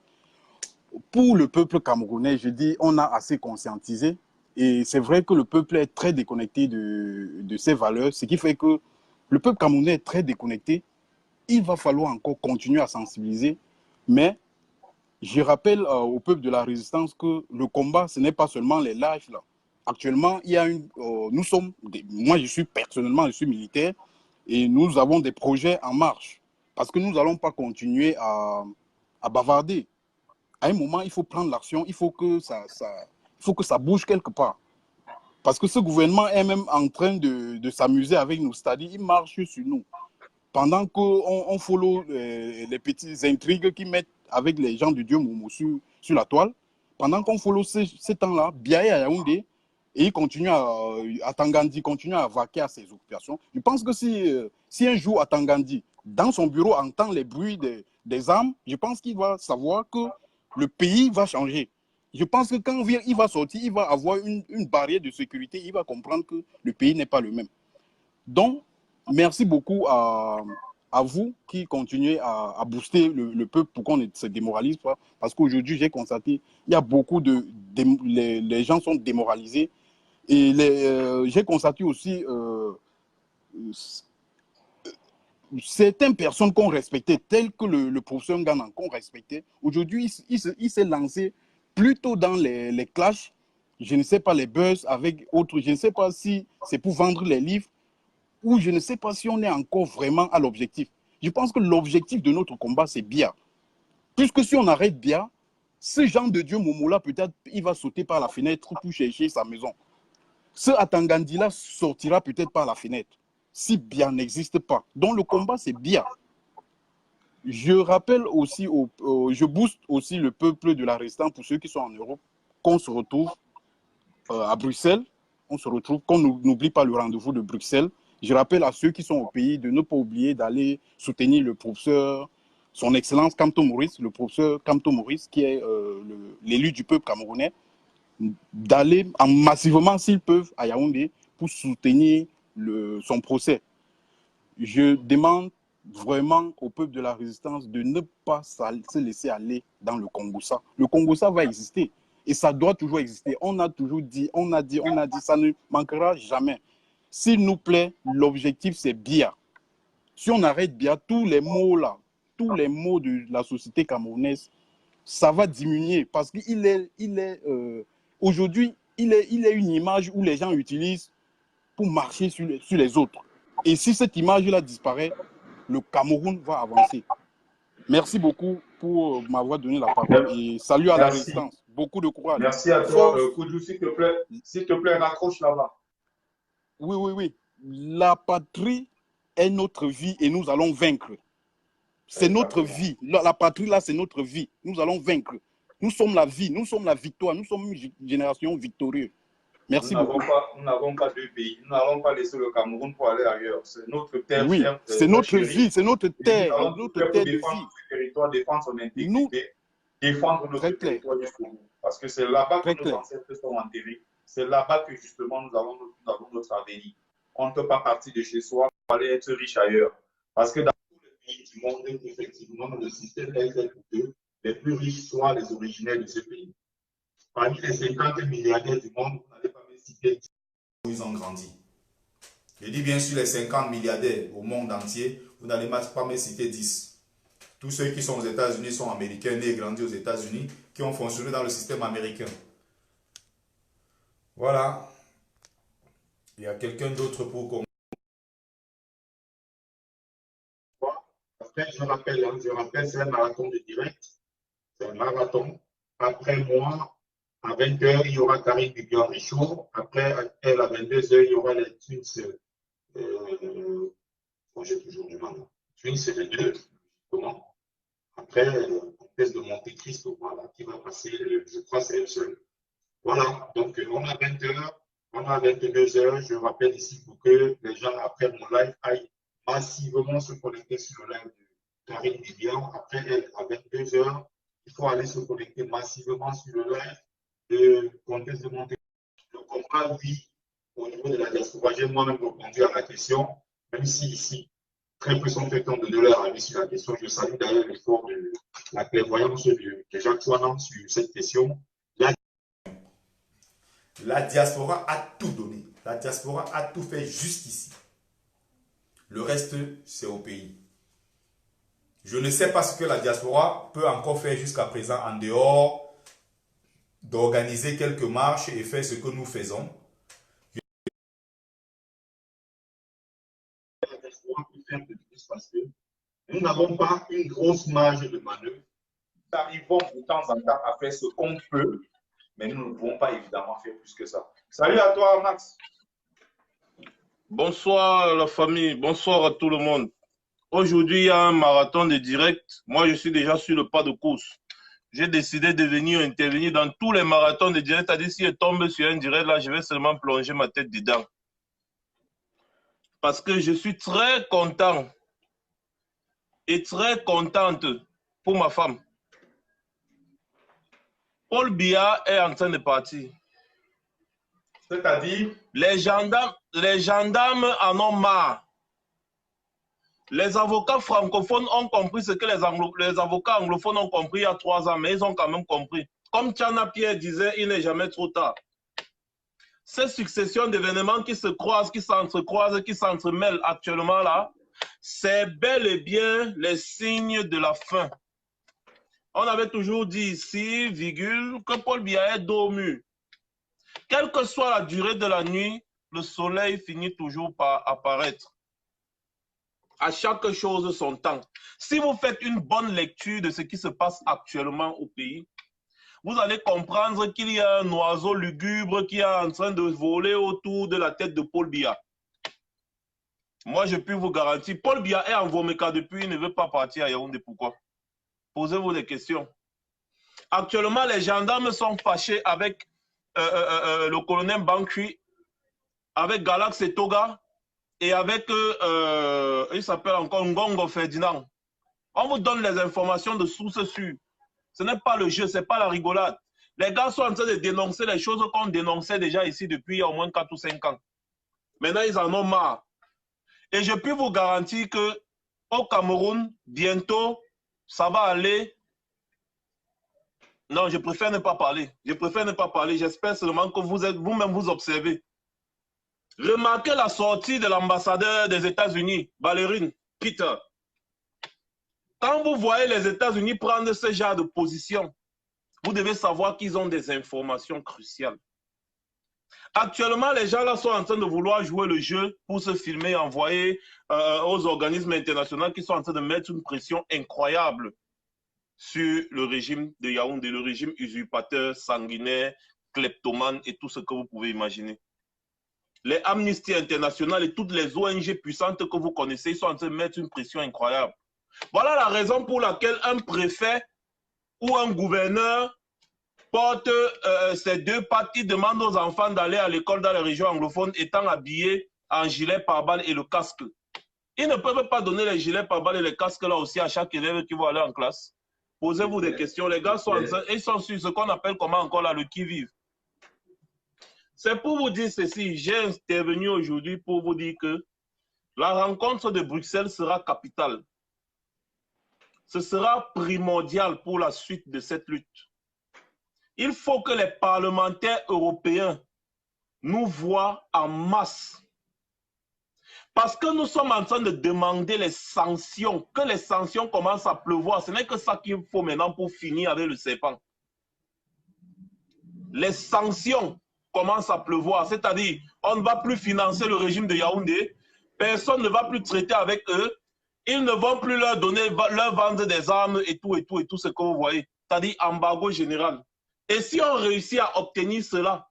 Pour le peuple camerounais, je dis, on a assez conscientisé et c'est vrai que le peuple est très déconnecté de ses valeurs, ce qui fait que le peuple camerounais est très déconnecté. Il va falloir encore continuer à sensibiliser, mais je rappelle au peuple de la résistance que le combat, ce n'est pas seulement les lives là. Actuellement, il y a moi je suis militaire et nous avons des projets en marche parce que nous n'allons pas continuer à bavarder. À un moment, il faut prendre l'action, il faut que ça bouge quelque part. Parce que ce gouvernement est même en train de s'amuser avec nous. C'est-à-dire, il marche sur nous. Pendant qu'on follow les petites intrigues qu'ils mettent avec les gens du Dieu Momo sur la toile, pendant qu'on follow ces temps-là, Biaye à Yaoundé, et il continue à Tangandi, continue à vaquer à ses occupations. Je pense que si un jour à Tangandi, dans son bureau, entend les bruits des armes, je pense qu'il va savoir que le pays va changer. Je pense que quand il va sortir, il va avoir une barrière de sécurité, il va comprendre que le pays n'est pas le même. Donc, merci beaucoup à vous qui continuez à booster le peuple pour qu'on ne se démoralise pas. Parce qu'aujourd'hui, j'ai constaté il y a beaucoup les gens sont démoralisés. Et j'ai constaté aussi certaines personnes qu'on respectait, telles que le professeur Ngana, qu'on respectait. Aujourd'hui, il s'est lancé plutôt dans les clashs, je ne sais pas, les buzz avec autres. Je ne sais pas si c'est pour vendre les livres ou je ne sais pas si on est encore vraiment à l'objectif. Je pense que l'objectif de notre combat, c'est Bia. Puisque si on arrête Bia, ce genre de Dieu Momola, peut-être, il va sauter par la fenêtre pour chercher sa maison. Ce Atangandi-là sortira peut-être par la fenêtre, si Bia n'existe pas. Donc le combat, c'est Bia. Je rappelle aussi, je booste aussi le peuple de la Résistance pour ceux qui sont en Europe, qu'on se retrouve à Bruxelles, on se retrouve, qu'on n'oublie pas le rendez-vous de Bruxelles. Je rappelle à ceux qui sont au pays de ne pas oublier d'aller soutenir le professeur, son Excellence Kamto Maurice, le professeur Kamto Maurice, qui est l'élu du peuple camerounais, d'aller massivement, s'ils peuvent, à Yaoundé pour soutenir son procès. Je demande vraiment au peuple de la résistance de ne pas se laisser aller dans le Congossa. Le Congossa va exister et ça doit toujours exister. On a toujours dit, on a dit, ça ne manquera jamais. S'il nous plaît, l'objectif c'est Bia. Si on arrête Bia, tous les mots là, tous les mots de la société camerounaise, ça va diminuer parce qu'il est aujourd'hui, il est une image où les gens utilisent pour marcher sur les autres. Et si cette image-là disparaît, le Cameroun va avancer. Merci beaucoup pour m'avoir donné la parole et salut à la résistance. Beaucoup de courage. Merci à toi, Koudou, s'il te plaît, raccroche là-bas. Oui. La patrie est notre vie et nous allons vaincre. C'est notre vie. La patrie, là, c'est notre vie. Nous allons vaincre. Nous sommes la vie, nous sommes la victoire, nous sommes une génération victorieuse. Merci beaucoup. Nous n'avons pas deux pays. Nous n'allons pas laisser le Cameroun pour aller ailleurs. C'est notre terre. Oui, c'est notre vie, c'est notre terre. Nous allons notre terre de défendre vie. notre territoire, défendre son intégrité, défendre notre territoire jusqu'au bout. Parce que c'est là-bas que nos ancêtres sont enterrés. C'est là-bas que justement nous avons notre avenir. On ne peut pas partir de chez soi pour aller être riche ailleurs. Parce que dans tous les pays du monde, effectivement, le système est fait pour que les plus riches soient les originaires de ce pays. Parmi les 50 milliardaires du monde, vous n'allez pas me citer où ils ont grandi. Je dis bien sûr les 50 milliardaires au monde entier, vous n'allez pas me citer 10. Tous ceux qui sont aux États-Unis sont américains, nés et grandis aux États-Unis, qui ont fonctionné dans le système américain. Voilà. Il y a quelqu'un d'autre pour commencer. Après, je rappelle, c'est un marathon de direct. C'est un marathon. Après moi, à 20h, il y aura Karine Bibian-Richaud. Après, elle, à 22h, il y aura les Twins. J'ai toujours du mal. Twins, c'est les deux. Comment? Après, Comtesse de Monte-Cristo, voilà, qui va passer, je crois, c'est elle seule. Voilà, donc on a 20h, on a 22h. Je rappelle ici pour que les gens, après mon live, aillent massivement se connecter sur le live de Karine Bibian. Après, elle, à 22h, il faut aller se connecter massivement sur le live de Comtesse de Monte. Le combat, oui, au niveau de la diaspora, j'ai moi-même répondu à la question, même si ici, très peu sont fait compte de leur avis sur la question. Je salue d'ailleurs l'effort de la clairvoyance de Jacques Chouanan sur cette question. La diaspora a tout donné. La diaspora a tout fait juste ici. Le reste, c'est au pays. Je ne sais pas ce que la diaspora peut encore faire jusqu'à présent en dehors d'organiser quelques marches et faire ce que nous faisons. La diaspora peut faire de plus parce que nous n'avons pas une grosse marge de manœuvre. Nous arrivons de temps en temps à faire ce qu'on peut, mais nous ne pouvons pas évidemment faire plus que ça. Salut à toi, Max. Bonsoir la famille, bonsoir à tout le monde. Aujourd'hui, il y a un marathon de direct. Moi, je suis déjà sur le pas de course. J'ai décidé de venir intervenir dans tous les marathons de direct. C'est-à-dire, si je tombe sur un direct, là, je vais seulement plonger ma tête dedans. Parce que je suis très content et très contente pour ma femme. Paul Biya est en train de partir. C'est-à-dire? Les gendarmes en ont marre. Les avocats francophones ont compris ce que les avocats anglophones ont compris il y a 3 ans, mais ils ont quand même compris. Comme Tchana Pierre disait, il n'est jamais trop tard. Cette succession d'événements qui se croisent, qui s'entrecroisent, qui s'entremêlent actuellement là, c'est bel et bien les signes de la fin. On avait toujours dit ici, virgule, que Paul Biya est dos au mur. Quelle que soit la durée de la nuit, le soleil finit toujours par apparaître. À chaque chose son temps. Si vous faites une bonne lecture de ce qui se passe actuellement au pays, vous allez comprendre qu'il y a un oiseau lugubre qui est en train de voler autour de la tête de Paul Biya. Moi, je peux vous garantir, Paul Biya est en Vomeka depuis, il ne veut pas partir à Yaoundé. Pourquoi? Posez-vous des questions. Actuellement, les gendarmes sont fâchés avec le colonel Bankui, avec Galax et Toga, et avec, il s'appelle encore Ngongo Ferdinand. On vous donne les informations de sources sûres. Ce n'est pas le jeu, ce n'est pas la rigolade. Les gars sont en train de dénoncer les choses qu'on dénonçait déjà ici depuis il y a au moins 4 ou 5 ans. Maintenant, ils en ont marre. Et je peux vous garantir qu'au Cameroun, bientôt, ça va aller. Non, je préfère ne pas parler. Je préfère ne pas parler. J'espère seulement que vous-même vous observez. Remarquez la sortie de l'ambassadeur des États-Unis, Ballerine Peter. Quand vous voyez les États-Unis prendre ce genre de position, vous devez savoir qu'ils ont des informations cruciales. Actuellement, les gens là sont en train de vouloir jouer le jeu pour se filmer et envoyer aux organismes internationaux qui sont en train de mettre une pression incroyable sur le régime de Yaoundé, le régime usurpateur, sanguinaire, kleptomane et tout ce que vous pouvez imaginer. Les Amnesty International et toutes les ONG puissantes que vous connaissez, ils sont en train de mettre une pression incroyable. Voilà la raison pour laquelle un préfet ou un gouverneur porte ces 2 pattes, il demande aux enfants d'aller à l'école dans les régions anglophones étant habillés en gilet pare-balles et le casque. Ils ne peuvent pas donner les gilets pare-balles et les casques là aussi à chaque élève qui va aller en classe. Posez-vous des questions. Les gars sont en train, ils sont sur ce qu'on appelle comment encore là, le qui-vive. C'est pour vous dire ceci, j'ai intervenu aujourd'hui pour vous dire que la rencontre de Bruxelles sera capitale. Ce sera primordial pour la suite de cette lutte. Il faut que les parlementaires européens nous voient en masse. Parce que nous sommes en train de demander les sanctions, que les sanctions commencent à pleuvoir. Ce n'est que ça qu'il faut maintenant pour finir avec le serpent. Les sanctions commencent à pleuvoir, c'est-à-dire on ne va plus financer le régime de Yaoundé, personne ne va plus traiter avec eux, ils ne vont plus leur donner, leur vendre des armes et tout ce que vous voyez, c'est-à-dire embargo général. Et si on réussit à obtenir cela,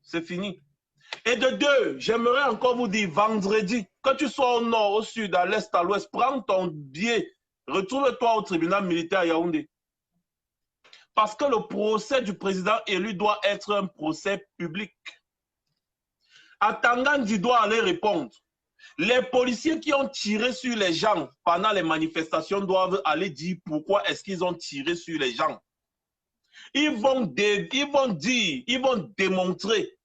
c'est fini. Et de 2, j'aimerais encore vous dire, vendredi, que tu sois au nord, au sud, à l'est, à l'ouest, prends ton billet, retrouve-toi au tribunal militaire à Yaoundé. Parce que le procès du président élu doit être un procès public. Atangandi doit aller répondre. Les policiers qui ont tiré sur les gens pendant les manifestations doivent aller dire pourquoi est-ce qu'ils ont tiré sur les gens. Ils vont dire, ils vont démontrer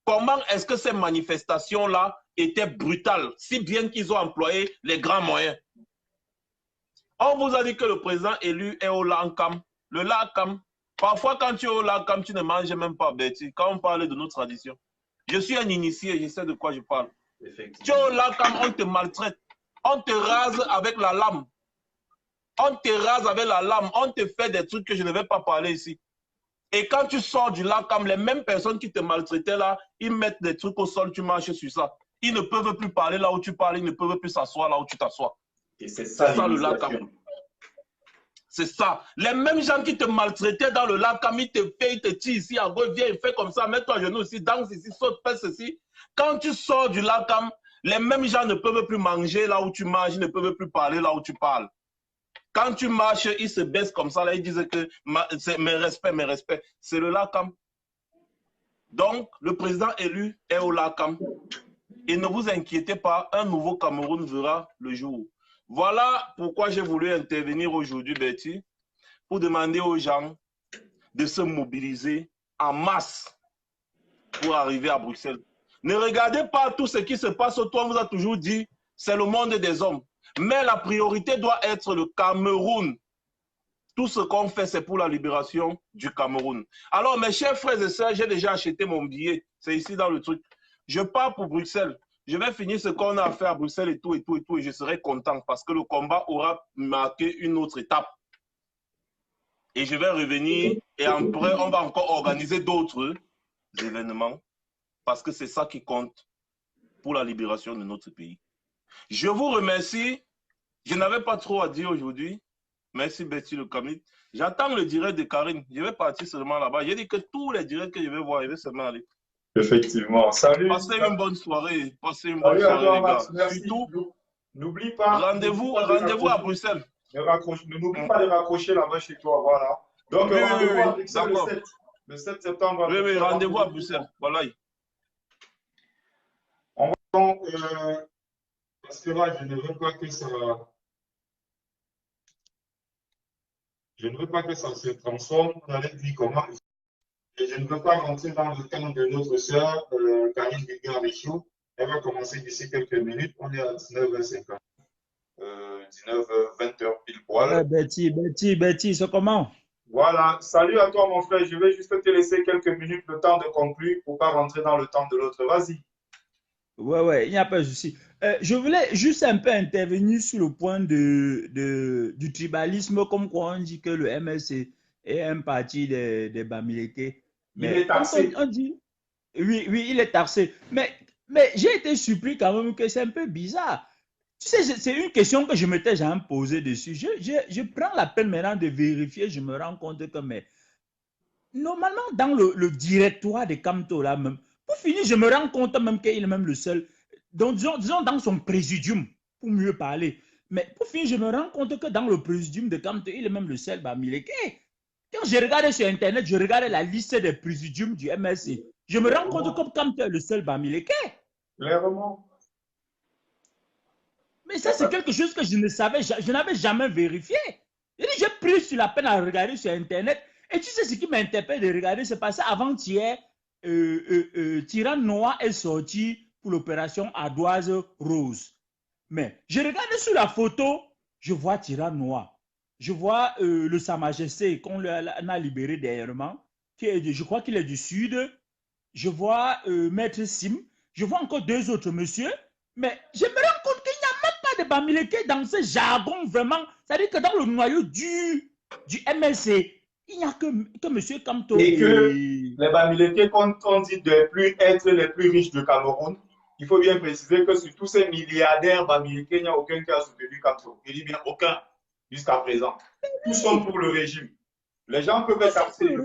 comment est-ce que ces manifestations-là étaient brutales, si bien qu'ils ont employé les grands moyens. On vous a dit que le président élu est au Lankam. Le Lankam, parfois quand tu es au Lankam, tu ne manges même pas, Betty. Quand on parle de nos traditions. Je suis un initié, je sais de quoi je parle. Tu es au Lankam, on te maltraite. On te rase avec la lame. On te rase avec la lame. On te fait des trucs que je ne vais pas parler ici. Et quand tu sors du Lankam, les mêmes personnes qui te maltraitaient là, ils mettent des trucs au sol, tu marches sur ça. Ils ne peuvent plus parler là où tu parles, ils ne peuvent plus s'asseoir là où tu t'assois. Et c'est ça le Lankam. C'est ça. Les mêmes gens qui te maltraitaient dans le lac, quand ils te payent, ils te tirent ici, à gauche, viens, fais comme ça, mets-toi à genoux ici, danse ici, saute, fais ceci. Quand tu sors du lac, les mêmes gens ne peuvent plus manger là où tu manges, ils ne peuvent plus parler là où tu parles. Quand tu marches, ils se baissent comme ça, là, ils disent que mes respects. C'est le LACAM. Donc, le président élu est au LACAM. Et ne vous inquiétez pas, un nouveau Cameroun verra le jour. Voilà pourquoi j'ai voulu intervenir aujourd'hui, Betty, pour demander aux gens de se mobiliser en masse pour arriver à Bruxelles. Ne regardez pas tout ce qui se passe autour, on vous a toujours dit, c'est le monde des hommes. Mais la priorité doit être le Cameroun. Tout ce qu'on fait, c'est pour la libération du Cameroun. Alors, mes chers frères et sœurs, j'ai déjà acheté mon billet. C'est ici dans le truc. Je pars pour Bruxelles. Je vais finir ce qu'on a à faire à Bruxelles et tout, et je serai content parce que le combat aura marqué une autre étape. Et je vais revenir et après, on va encore organiser d'autres événements parce que c'est ça qui compte pour la libération de notre pays. Je vous remercie. Je n'avais pas trop à dire aujourd'hui. Merci Betty le Camille. J'attends le direct de Karine. Je vais partir seulement là-bas. J'ai dit que tous les directs que je vais voir, je vais seulement aller. Effectivement. Salut. Passez une bonne soirée. Passez une bonne soirée, les gars. Merci. Surtout, n'oublie pas. Rendez-vous à Bruxelles. N'oublie pas de raccrocher là-bas chez toi. Voilà. Donc, rendez-vous à Bruxelles le 7 septembre. Oui, rendez-vous à Bruxelles. Voilà. Parce que là, je ne veux pas que ça. Je ne veux pas que ça se transforme. On avait dit comment. Et je ne veux pas rentrer dans le temps de notre sœur, Karine Vivian-Richaud. Elle va commencer d'ici quelques minutes. On est à 19h50. 19h, 20h pile poil. Betty, c'est comment? Voilà. Salut à toi, mon frère. Je vais juste te laisser quelques minutes le temps de conclure pour ne pas rentrer dans le temps de l'autre. Vas-y. Ouais, il n'y a pas de souci. Je voulais juste un peu intervenir sur le point du tribalisme, comme quoi on dit que le MSC est un parti des Bamileke. Il est taxé. On dit, oui, il est taxé. Mais j'ai été surpris quand même que c'est un peu bizarre. Tu sais, c'est une question que je m'étais jamais posée dessus. Je prends la peine maintenant de vérifier, je me rends compte que, mais normalement, dans le directoire de Camto, là même, pour finir, je me rends compte même qu'il est même le seul. Donc, disons dans son présidium, pour mieux parler. Mais pour finir, je me rends compte que dans le présidium de Camto, il est même le seul Bamileke. Quand je regardais sur Internet, je regardais la liste des présidiums du MSC. Je me rends compte que Camto est le seul Bamileke. Clairement. Mais ça, c'est quelque chose que je ne savais, je n'avais jamais vérifié. J'ai pris sur la peine à regarder sur Internet. Et tu sais ce qui m'interpelle de regarder, c'est passé avant-hier, Tyran Noir est sorti pour l'opération Ardoise Rose. Mais je regarde sur la photo, je vois Tyran Noir. Je vois le Sa Majesté qu'on a libéré dernièrement, je crois qu'il est du Sud. Je vois Maître Sim. Je vois encore deux autres monsieur. Mais je me rends compte qu'il n'y a même pas de Bamileke dans ce jargon vraiment. C'est-à-dire que dans le noyau du MLC, il n'y a que M. Camto. Et que les Bamileke, quand on dit de ne plus être les plus riches du Cameroun, il faut bien préciser que sur tous ces milliardaires Bamileke, il n'y a aucun qui a soutenu Camto. Il dit bien aucun jusqu'à présent. Tous sont pour le régime. Les gens peuvent être taxés. Même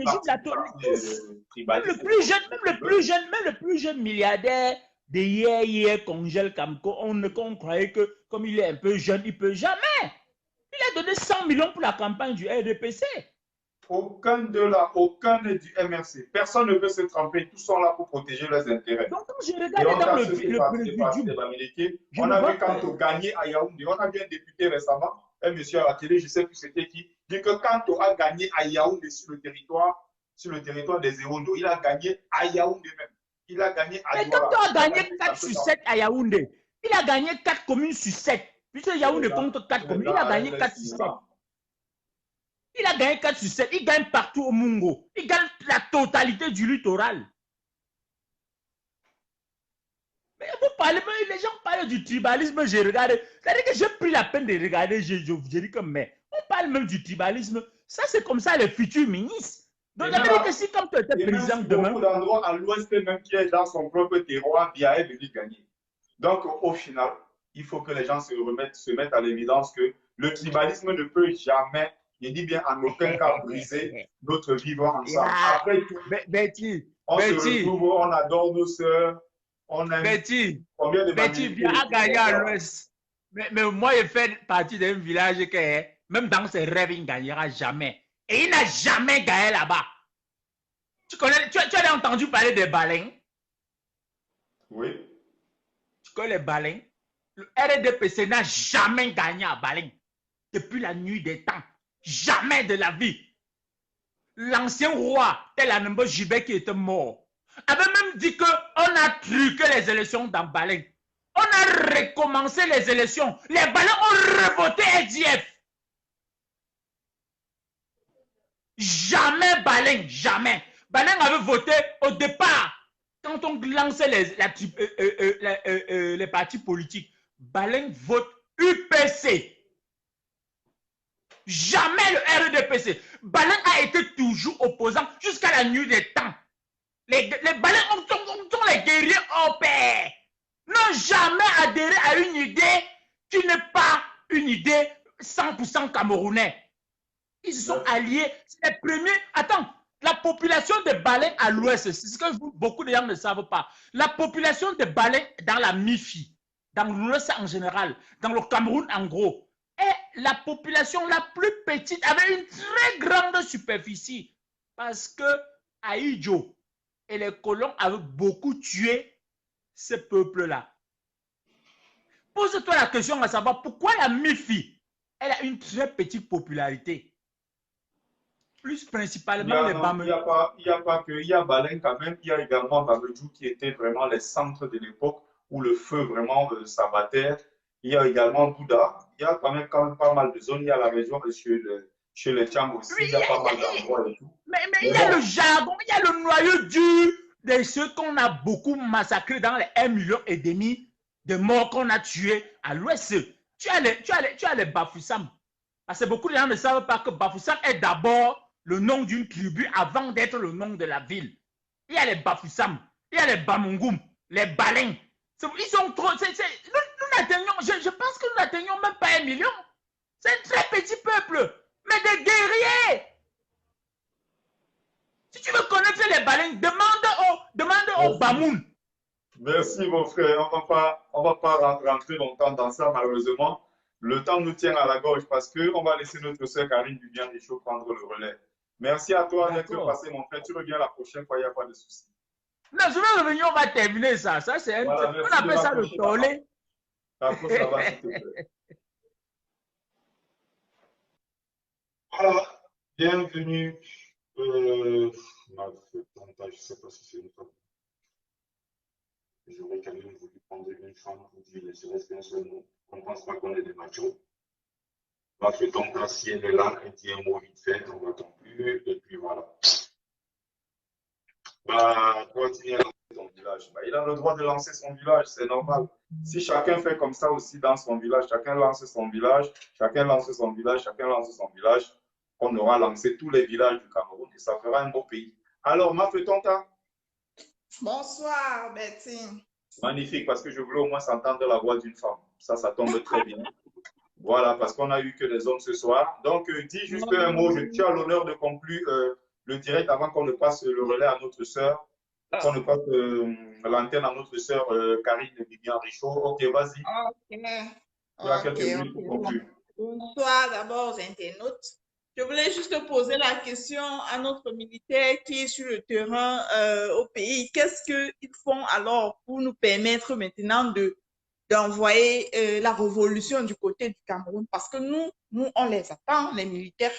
le plus jeune milliardaire de hier congèle Camco, on croyait que comme il est un peu jeune, il ne peut jamais. Il a donné 100 millions pour la campagne du RDPC. Aucun du MRC. Personne ne veut se tromper. Tous sont là pour protéger leurs intérêts. Donc, quand je regarde dans le Bamileke, on a vu Camto gagner à Yaoundé. On a vu un député récemment, un monsieur à la télé, je ne sais plus c'était qui, dit que Camto a gagné à Yaoundé sur le territoire des Ewondo. Il a gagné à Yaoundé même. Il a gagné à Douala. Mais Camto a gagné 4 sur 7 à Yaoundé. Il a gagné 4 communes sur 7. Puisque Yaoundé compte 4 communes, il a gagné 4 sur 7. Il a gagné 4 sur 7. Il gagne partout au Mungo. Il gagne la totalité du littoral. Mais vous parlez, les gens parlent du tribalisme, j'ai regardé. C'est-à-dire que j'ai pris la peine de regarder, j'ai dit que, mais on parle même du tribalisme. Ça, c'est comme ça les futurs ministres. Donc, ça veut dire que si comme tu étais président demain. Beaucoup d'endroits à l'ouest, même qui est dans son propre terroir, Bia est venu gagner. Donc, au final, il faut que les gens se mettent à l'évidence que le tribalisme ne peut jamais Je dis bien en aucun cas briser notre vivre ensemble. Après tout, Betty, on se retrouve, on adore nos sœurs, on aime Betty, combien de Betty vient à gagner à l'Ouest. Mais moi, je fais partie d'un village que, même dans ses rêves, il ne gagnera jamais. Et il n'a jamais gagné là-bas. Tu as entendu parler des baleines? Oui. Tu connais les baleines? Le RDPC n'a jamais gagné à baleine. Depuis la nuit des temps. Jamais de la vie. L'ancien roi, tel Anembo Jibé qui était mort, avait même dit qu'on a truqué les élections dans Baleine. On a recommencé les élections. Les Baleines ont revoté SDF. Jamais Baleine, jamais. Baleine avait voté au départ. Quand on lançait les partis politiques, Baleine vote UPC. Jamais le RDPC. Baleine a été toujours opposant jusqu'à la nuit des temps. Les Baleines sont les guerriers au paix. N'ont jamais adhéré à une idée qui n'est pas une idée 100% camerounais. Ils se sont alliés. C'est les premiers. Attends, la population de baleines à l'ouest, c'est ce que beaucoup de gens ne savent pas. La population de baleines dans la MIFI, dans l'ouest en général, dans le Cameroun en gros, est la population la plus petite avec une très grande superficie. Parce que Aïdjo et les colons avaient beaucoup tué ce peuple-là. Pose-toi la question à savoir pourquoi la MIFI, elle a une très petite popularité. Plus principalement les Bameux. Il n'y a pas que, il y a Baleine quand même, il y a également Bamedjou qui était vraiment les centres de l'époque où le feu vraiment s'abattait. Il y a également Bouddha, il y a quand même pas mal de zones, il y a la région chez les Tchang aussi, oui, il y a pas mal d'endroits et tout. Mais il y a le jargon, il y a le noyau dur de ceux qu'on a beaucoup massacrés dans les 1,5 million de morts qu'on a tués à l'ouest. Tu as les Bafoussam. Parce que beaucoup de gens ne savent pas que Bafoussam est d'abord le nom d'une tribu avant d'être le nom de la ville. Il y a les Bafoussam, il y a les Bamungoum, les Baleines. Ils sont trop. Nous n'atteignons, je pense que nous n'atteignons même pas 1 million. C'est un très petit peuple, mais des guerriers. Si tu veux connaître les Baleines, demande aux Bamoun. Merci mon frère, on va pas rentrer longtemps dans ça malheureusement. Le temps nous tient à la gorge parce qu'on va laisser notre soeur Karine Dubian-Richaud prendre le relais. Merci à toi d'être passé, mon frère. Tu reviens la prochaine fois, il n'y a pas de souci. Non, je vais revenir, on va terminer ça. Ça, c'est voilà, on appelle ça le tollé. Voilà, bienvenue. Je ne sais pas si c'est une femme. J'aurais quand même voulu prendre une femme pour dire les serait qu'un seul mot. On ne pense pas qu'on est des machos. Va faire ton cas, si elle est là, elle dit un mot vite fait, on n'attend plus, et puis voilà. Continue à lancer ton village. Il a le droit de lancer son village, c'est normal. Si chacun fait comme ça aussi dans son village, chacun lance son village, chacun lance son village, chacun lance son village, on aura lancé tous les villages du Cameroun et ça fera un beau pays. Alors, Mafetonta. Bonsoir, Betty. Magnifique, parce que je voulais au moins s'entendre la voix d'une femme. Ça tombe très bien. Voilà, parce qu'on a eu que des hommes ce soir. Donc, dis juste un mot. Tu as l'honneur de conclure le direct avant qu'on ne passe le relais à notre sœur, qu'on ne passe l'antenne à notre sœur Karine Dubian-Richaud. Ok, vas-y. Ok. Il y a quelques minutes pour conclure. Bonsoir d'abord aux internautes. Je voulais juste poser la question à notre militaire qui est sur le terrain au pays. Qu'est-ce qu'ils font alors pour nous permettre maintenant d'envoyer la révolution du côté du Cameroun? Parce que nous, on les attend, les militaires.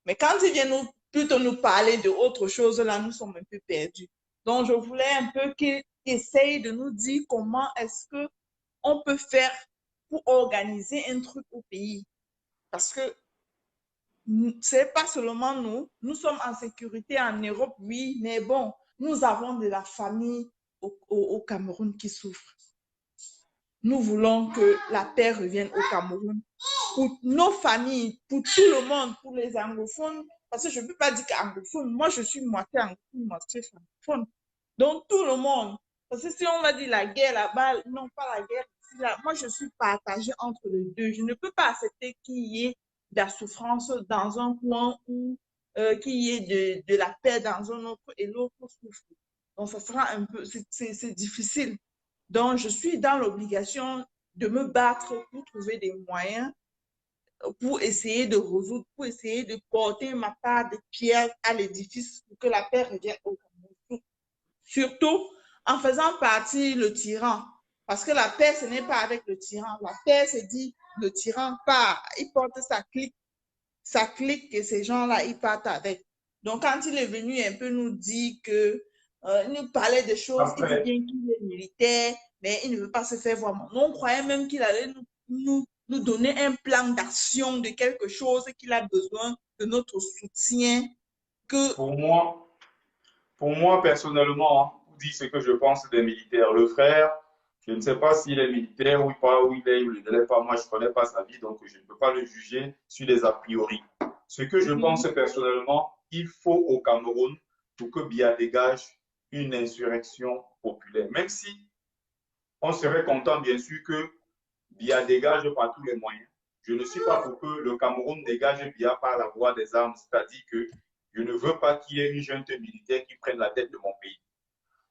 Mais quand ils viennent plutôt nous parler d'autre chose, là, nous sommes un peu perdus. Donc, je voulais un peu qu'ils essayent de nous dire comment est-ce qu'on peut faire pour organiser un truc au pays. Parce que c'est pas seulement nous sommes en sécurité en Europe, oui, mais bon, nous avons de la famille au Cameroun qui souffre. Nous voulons que la paix revienne au Cameroun pour nos familles, pour tout le monde, pour les anglophones, parce que je ne peux pas dire qu'anglophone, moi je suis moitié anglophone, moitié francophone. Donc tout le monde, parce que si on va dire la guerre là-bas, non pas la guerre ici, là, moi je suis partagée entre les deux. Je ne peux pas accepter qu'il y ait la souffrance dans un coin ou qu'il y ait de la paix dans un autre et l'autre souffre. Donc, ça sera un peu, c'est difficile. Donc, je suis dans l'obligation de me battre pour trouver des moyens pour essayer de résoudre, pour essayer de porter ma part de pierre à l'édifice pour que la paix revienne au Cameroun. Surtout en faisant partie le tyran. Parce que la paix, ce n'est pas avec le tyran. La paix, c'est dit, le tyran part, il porte sa clique et ces gens-là, ils partent avec. Donc, quand il est venu un peu nous dire que, il nous parlait de choses, il dit bien qu'il est militaire, mais il ne veut pas se faire voir. Nous, on croyait même qu'il allait nous donner un plan d'action de quelque chose, qu'il a besoin de notre soutien. Que... Pour moi personnellement, hein, vous dites ce que je pense des militaires. Le frère, je ne sais pas s'il est militaire ou pas, où il est, ou il ne l'est pas. Moi, je ne connais pas sa vie, donc je ne peux pas le juger sur des a priori. Ce que je pense personnellement, il faut au Cameroun, pour que Biya dégage une insurrection populaire. Même si on serait content, bien sûr, que Biya dégage par tous les moyens. Je ne suis pas pour que le Cameroun dégage Biya par la voie des armes, c'est-à-dire que je ne veux pas qu'il y ait une junte militaire qui prenne la tête de mon pays.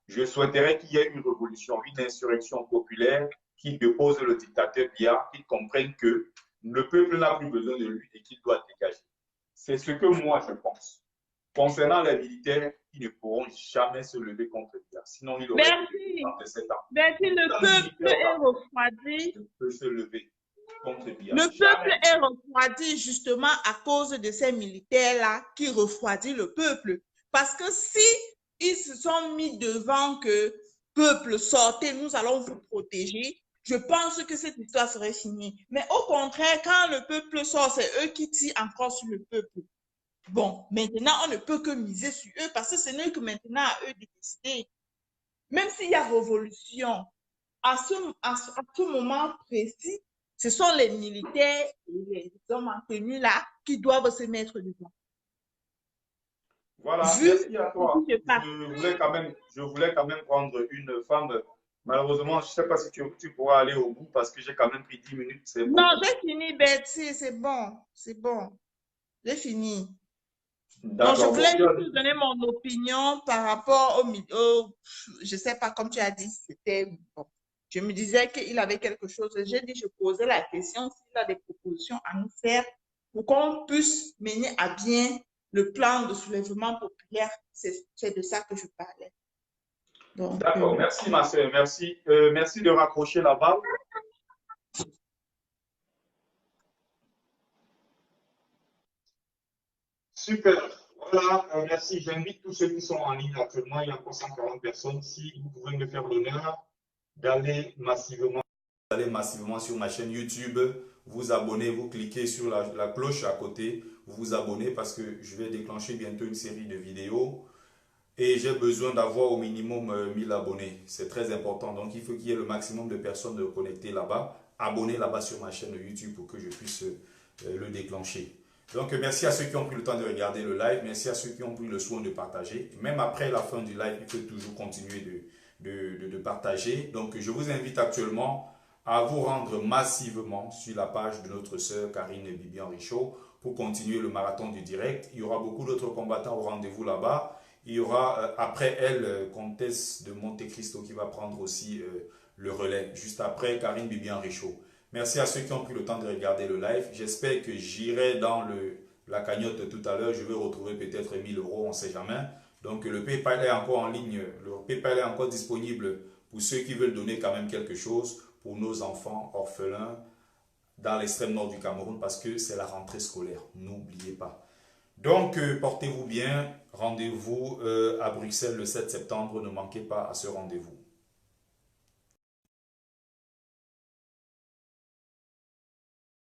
Je souhaiterais qu'il y ait une révolution, une insurrection populaire qui dépose le dictateur Biya, qui comprenne que le peuple n'a plus besoin de lui et qu'il doit dégager. C'est ce que moi je pense. Concernant les militaires, ils ne pourront jamais se lever contre Biya. Sinon, il aurait 37 ans. Merci, le peuple est refroidi. Il peut se lever contre Biya. Le peuple est refroidi justement à cause de ces militaires-là qui refroidissent le peuple. Parce que si ils se sont mis devant que peuple, sortez, nous allons vous protéger, je pense que cette histoire serait finie. Mais au contraire, quand le peuple sort, c'est eux qui tirent encore sur le peuple. Bon, maintenant, on ne peut que miser sur eux parce que ce n'est que maintenant à eux de décider. Même s'il y a révolution, à ce moment précis, ce sont les militaires et les hommes en tenue là qui doivent se mettre devant. Voilà, merci à toi. Je voulais quand même prendre une femme. Malheureusement, je ne sais pas si tu pourras aller au bout parce que j'ai quand même pris 10 minutes. Bon. Non, j'ai fini, Betty, c'est bon. C'est bon. J'ai fini. Donc, je voulais juste donner mon opinion par rapport au je ne sais pas, comme tu as dit, c'était bon. Je me disais qu'il avait quelque chose. J'ai dit, je posais la question s'il a des propositions à nous faire pour qu'on puisse mener à bien le plan de soulèvement populaire. C'est de ça que je parlais. D'accord, merci ma soeur. Merci de raccrocher là-bas. Super. Voilà, merci. J'invite tous ceux qui sont en ligne actuellement. Il y a encore 140 personnes. Si vous pouvez me faire l'honneur d'aller massivement sur ma chaîne YouTube, vous abonner, vous cliquez sur la cloche à côté, vous abonnez parce que je vais déclencher bientôt une série de vidéos et j'ai besoin d'avoir au minimum 1000 abonnés. C'est très important. Donc, il faut qu'il y ait le maximum de personnes connectées là-bas, abonnez là-bas sur ma chaîne YouTube pour que je puisse le déclencher. Donc, merci à ceux qui ont pris le temps de regarder le live. Merci à ceux qui ont pris le soin de partager. Même après la fin du live, il faut toujours continuer de partager. Donc, je vous invite actuellement à vous rendre massivement sur la page de notre sœur Karine Bibian-Richaud pour continuer le marathon du direct. Il y aura beaucoup d'autres combattants au rendez-vous là-bas. Il y aura après elle, Comtesse de Monte Cristo qui va prendre aussi le relais. Juste après, Karine Bibian-Richaud. Merci à ceux qui ont pris le temps de regarder le live. J'espère que j'irai dans la cagnotte tout à l'heure. Je vais retrouver peut-être 1000 €, on ne sait jamais. Donc le PayPal est encore en ligne. Le PayPal est encore disponible pour ceux qui veulent donner quand même quelque chose pour nos enfants orphelins dans l'extrême nord du Cameroun parce que c'est la rentrée scolaire. N'oubliez pas. Donc portez-vous bien. Rendez-vous à Bruxelles le 7 septembre. Ne manquez pas à ce rendez-vous.